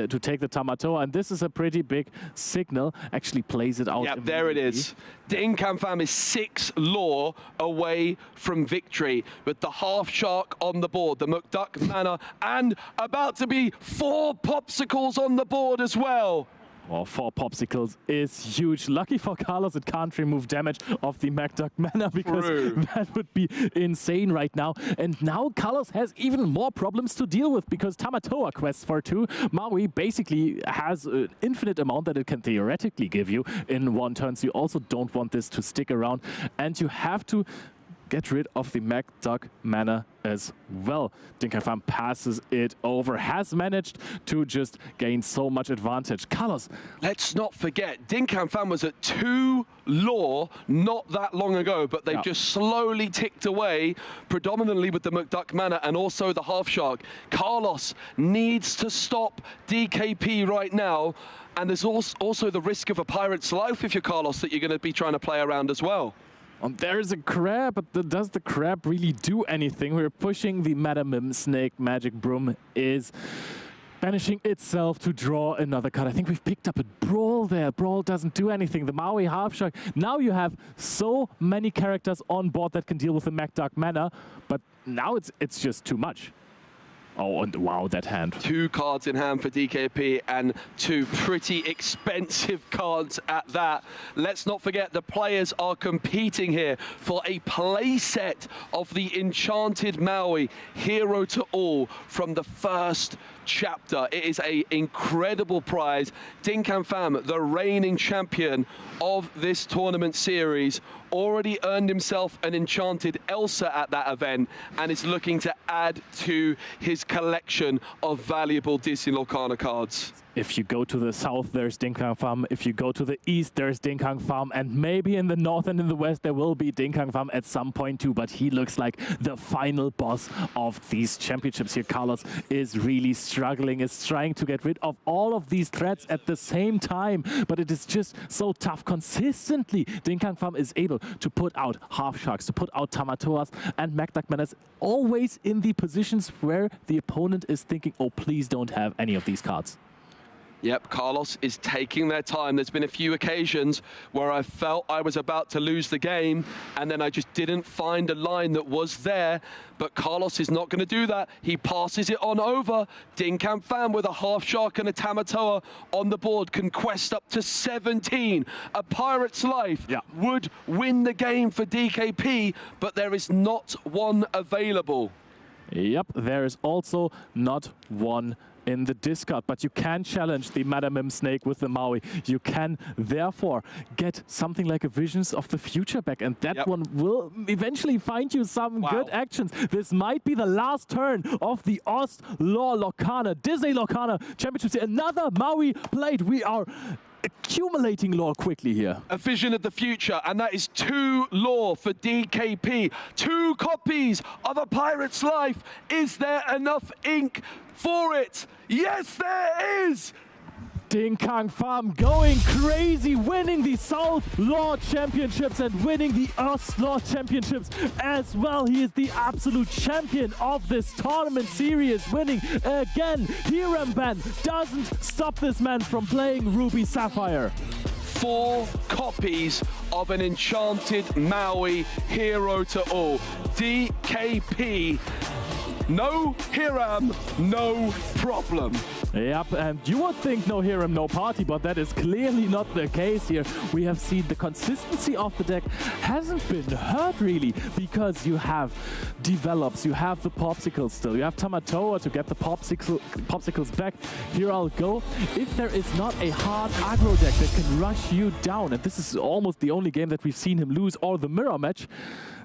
B: to take the Tamatoa, and this is a pretty big signal. Actually plays it out.
A: Yeah, there it is. Pham is 6 lore away from victory with the Half Shark on the board, the MacDuck Manor, and about to be 4 Popsicles on the board as well.
B: Well, 4 Popsicles is huge. Lucky for Carlos, it can't remove damage of the MacDuck Manor, because that would be insane right now. And now Carlos has even more problems to deal with, because Tamatoa quests for 2. Maui basically has an infinite amount that it can theoretically give you in one turn. So you also don't want this to stick around. And you have to get rid of the MacDuck Manor as well. Pham passes it over, has managed to just gain so much advantage. Carlos.
A: Let's not forget, Pham was at 2 lore not that long ago, but they've just slowly ticked away, predominantly with the MacDuck Manor and also the Half Shark. Carlos needs to stop DKP right now, and there's also the risk of a pirate's life if you're Carlos that you're going to be trying to play around as well.
B: There is a crab, but does the crab really do anything? We're pushing the Madam Snake. Magic Broom is banishing itself to draw another card. I think we've picked up a Brawl there. Brawl doesn't do anything. The Maui Half Shark. Now you have so many characters on board that can deal with the MacDuck Manor, but now it's just too much. Oh, and wow, that hand.
A: 2 cards in hand for DKP and 2 pretty expensive cards at that. Let's not forget the players are competing here for a playset of the Enchanted Maui, hero to all, from the first chapter. It is an incredible prize. Dinh Pham, the reigning champion of this tournament series, already earned himself an Enchanted Elsa at that event and is looking to add to his collection of valuable Disney Lorcana cards.
B: If you go to the south, there's Dinh Pham. If you go to the east, there's Dinh Pham. And maybe in the north and in the west, there will be Dinh Pham at some point too. But he looks like the final boss of these championships here. Carlos is really struggling, is trying to get rid of all of these threats at the same time. But it is just so tough. Consistently, Dinh Pham is able to put out Half Sharks, to put out Tamatoas and Magdak Menace, always in the positions where the opponent is thinking, oh, please don't have any of these cards.
A: Yep, Carlos is taking their time. There's been a few occasions where I felt I was about to lose the game, and then I just didn't find a line that was there. But Carlos is not going to do that. He passes it on over. Dinh Pham with a Half Shark and a Tamatoa on the board can quest up to 17. A Pirate's Life would win the game for DKP, but there is not one available.
B: Yep, there is also not one in the discard, but you can challenge the Madame Snake with the Maui. You can therefore get something like a Visions of the Future back, and that one will eventually find you some good actions. This might be the last turn of the Ostlore Lorcana, Disney Lorcana Championships. Another Maui played. We are accumulating lore quickly here.
A: A Vision of the Future, and that is 2 lore for DKP. 2 copies of A Pirate's Life. Is there enough ink for it? Yes, there is!
B: Dinh Pham going crazy, winning the South Lore Championships and winning the Ostlore Championships as well. He is the absolute champion of this tournament series, winning again. Hiram Ban doesn't stop this man from playing Ruby Sapphire.
A: 4 copies of an Enchanted Maui, hero to all. DKP. No Hiram, no problem.
B: Yep, and you would think no Hiram, no party, but that is clearly not the case here. We have seen the consistency of the deck hasn't been hurt really, because you have develops, you have the Popsicles still, you have Tamatoa to get the Popsicles back. Here I'll go. If there is not a hard aggro deck that can rush you down, and this is almost the only game that we've seen him lose, or the mirror match,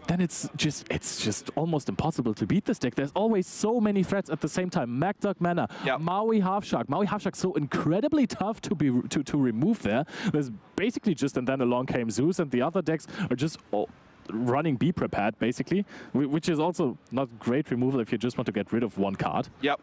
B: then it's just almost impossible to beat this deck. There's always so many threats at the same time. Magdak Mana, Maui Half Shark. Maui Half Shark so incredibly tough to remove there. There's basically just, and then along came Zeus, and the other decks are just running Be Prepared, basically, which is also not great removal if you just want to get rid of 1 card.
A: Yep.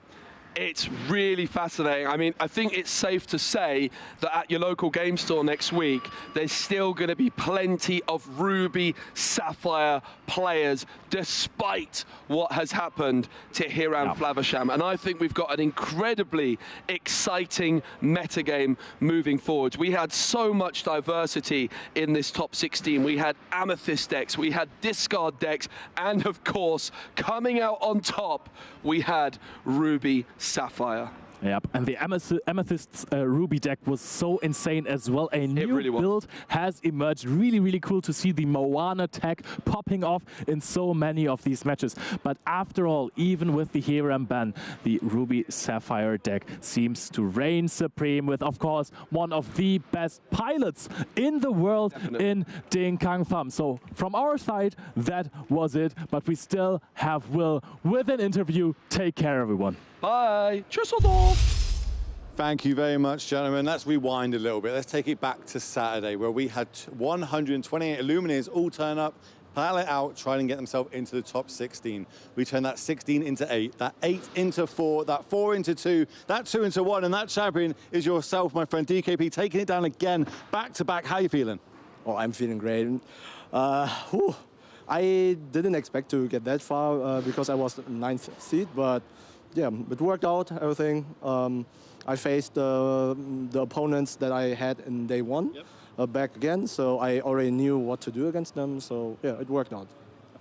A: It's really fascinating. I mean, I think it's safe to say that at your local game store next week, there's still going to be plenty of Ruby Sapphire players, despite what has happened to Hiram Flavisham. And I think we've got an incredibly exciting metagame moving forward. We had so much diversity in this top 16. We had Amethyst decks, we had discard decks, and of course, coming out on top, we had Ruby Sapphire.
B: Yep, and the Amethyst's Ruby deck was so insane as well. A new build has emerged. Really, really cool to see the Moana tag popping off in so many of these matches. But after all, even with the Hiram ban, the Ruby Sapphire deck seems to reign supreme with, of course, one of the best pilots in the world in Dinh Pham. So from our side, that was it. But we still have Will with an interview. Take care, everyone.
A: Bye. Tschüsseldorf.
C: Thank you very much, gentlemen. Let's rewind a little bit. Let's take it back to Saturday, where we had 128 Illuminators all turn up, battle it out, trying to get themselves into the top 16. We turned that 16 into 8, that 8 into 4, that 4 into 2, that 2 into 1, and that champion is yourself, my friend DKP, taking it down again, back to back. How are you feeling?
D: Oh, I'm feeling great. I didn't expect to get that far because I was 9th seed, but yeah, it worked out, everything. I faced the opponents that I had in day 1 back again, so I already knew what to do against them, so yeah, it worked out.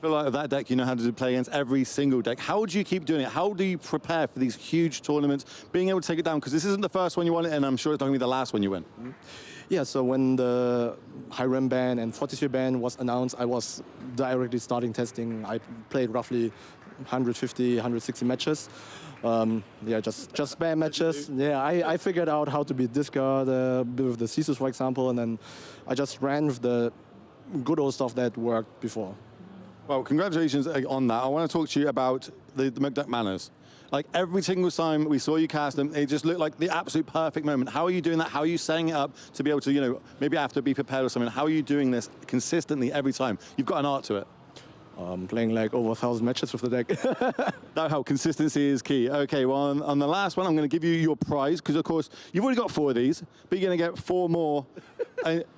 C: I feel like that deck you know how to play against every single deck. How do you keep doing it? How do you prepare for these huge tournaments, being able to take it down? Because this isn't the first one you won, and I'm sure it's not going to be the last one you win.
D: Yeah, so when the high RAM ban and 43 ban was announced, I was directly starting testing. I played roughly 150, 160 matches. Yeah, just spam matches. Yeah, I figured out how to beat this card with the Sisus, for example, and then I just ran with the good old stuff that worked before.
C: Well, congratulations on that. I want to talk to you about the McDuck manners. Like every single time we saw you cast them, it just looked like the absolute perfect moment. How are you doing that? How are you setting it up to be able to, you know, maybe I have to be prepared or something? How are you doing this consistently every time? You've got an art to it.
D: Playing like over 1,000 matches with the deck.
C: That's how consistency is key. Okay, well, on the last one, I'm going to give you your prize, because, of course, you've already got 4 of these, but you're going to get 4 more.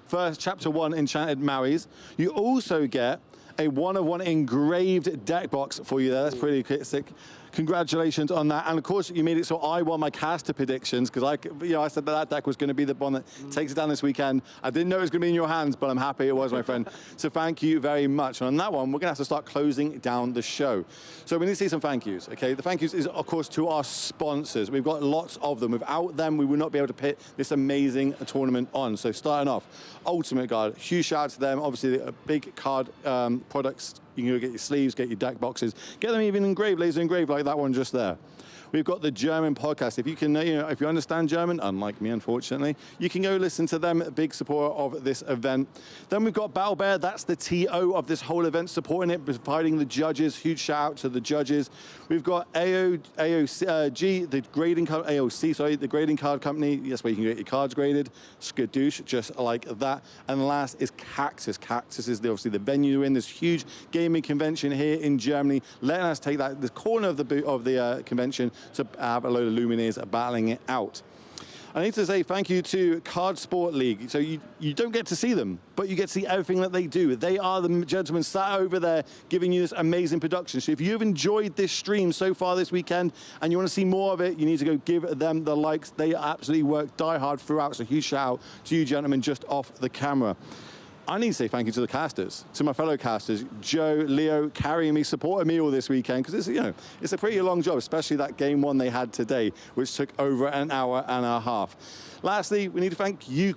C: First, Chapter 1, Enchanted Marries. You also get a 1-of-1 engraved deck box for you there. That's pretty sick. Congratulations on that. And of course, you made it so I won my caster predictions, because I said that deck was going to be the one that takes it down this weekend. I didn't know it was going to be in your hands, but I'm happy it was, my friend. So thank you very much. And on that one, we're going to have to start closing down the show. So we need to see some thank yous, okay? The thank yous is, of course, to our sponsors. We've got lots of them. Without them, we would not be able to put this amazing tournament on. So starting off, Ultimate Guard, huge shout out to them. Obviously, the big card products. You can go get your sleeves, get your deck boxes, get them even engraved, laser engraved like that one just there. We've got the German podcast. If you can, if you understand German, unlike me, unfortunately, you can go listen to them. Big supporter of this event. Then we've got Battle Bear. That's the TO of this whole event, supporting it, providing the judges. Huge shout out to the judges. We've got AOC, the grading card, AOC, sorry, the grading card company. Yes, where you can get your cards graded. Skadoosh, just like that. And last is Caggtus. Caggtus is obviously the venue in this huge gaming convention here in Germany, letting us take that the corner of the convention to have a load of Lumineers battling it out. I need to say thank you to Card Sport League. So you don't get to see them, but you get to see everything that they do. They are the gentlemen sat over there giving you this amazing production. So if you've enjoyed this stream so far this weekend and you want to see more of it, you need to go give them the likes. They absolutely work die hard throughout. So huge shout out to you gentlemen just off the camera. I need to say thank you to the casters, to my fellow casters, Joe, Leo, carrying me, supporting me all this weekend, because it's a pretty long job, especially that game 1 they had today, which took over an hour and a half. Lastly, we need to thank you,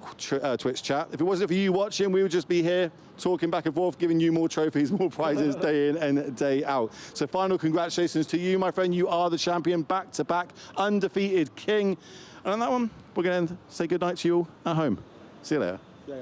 C: Twitch chat. If it wasn't for you watching, we would just be here talking back and forth, giving you more trophies, more prizes day in and day out. So final congratulations to you, my friend. You are the champion, back-to-back, undefeated king. And on that one, we're going to say goodnight to you all at home. See you later.
D: Yeah.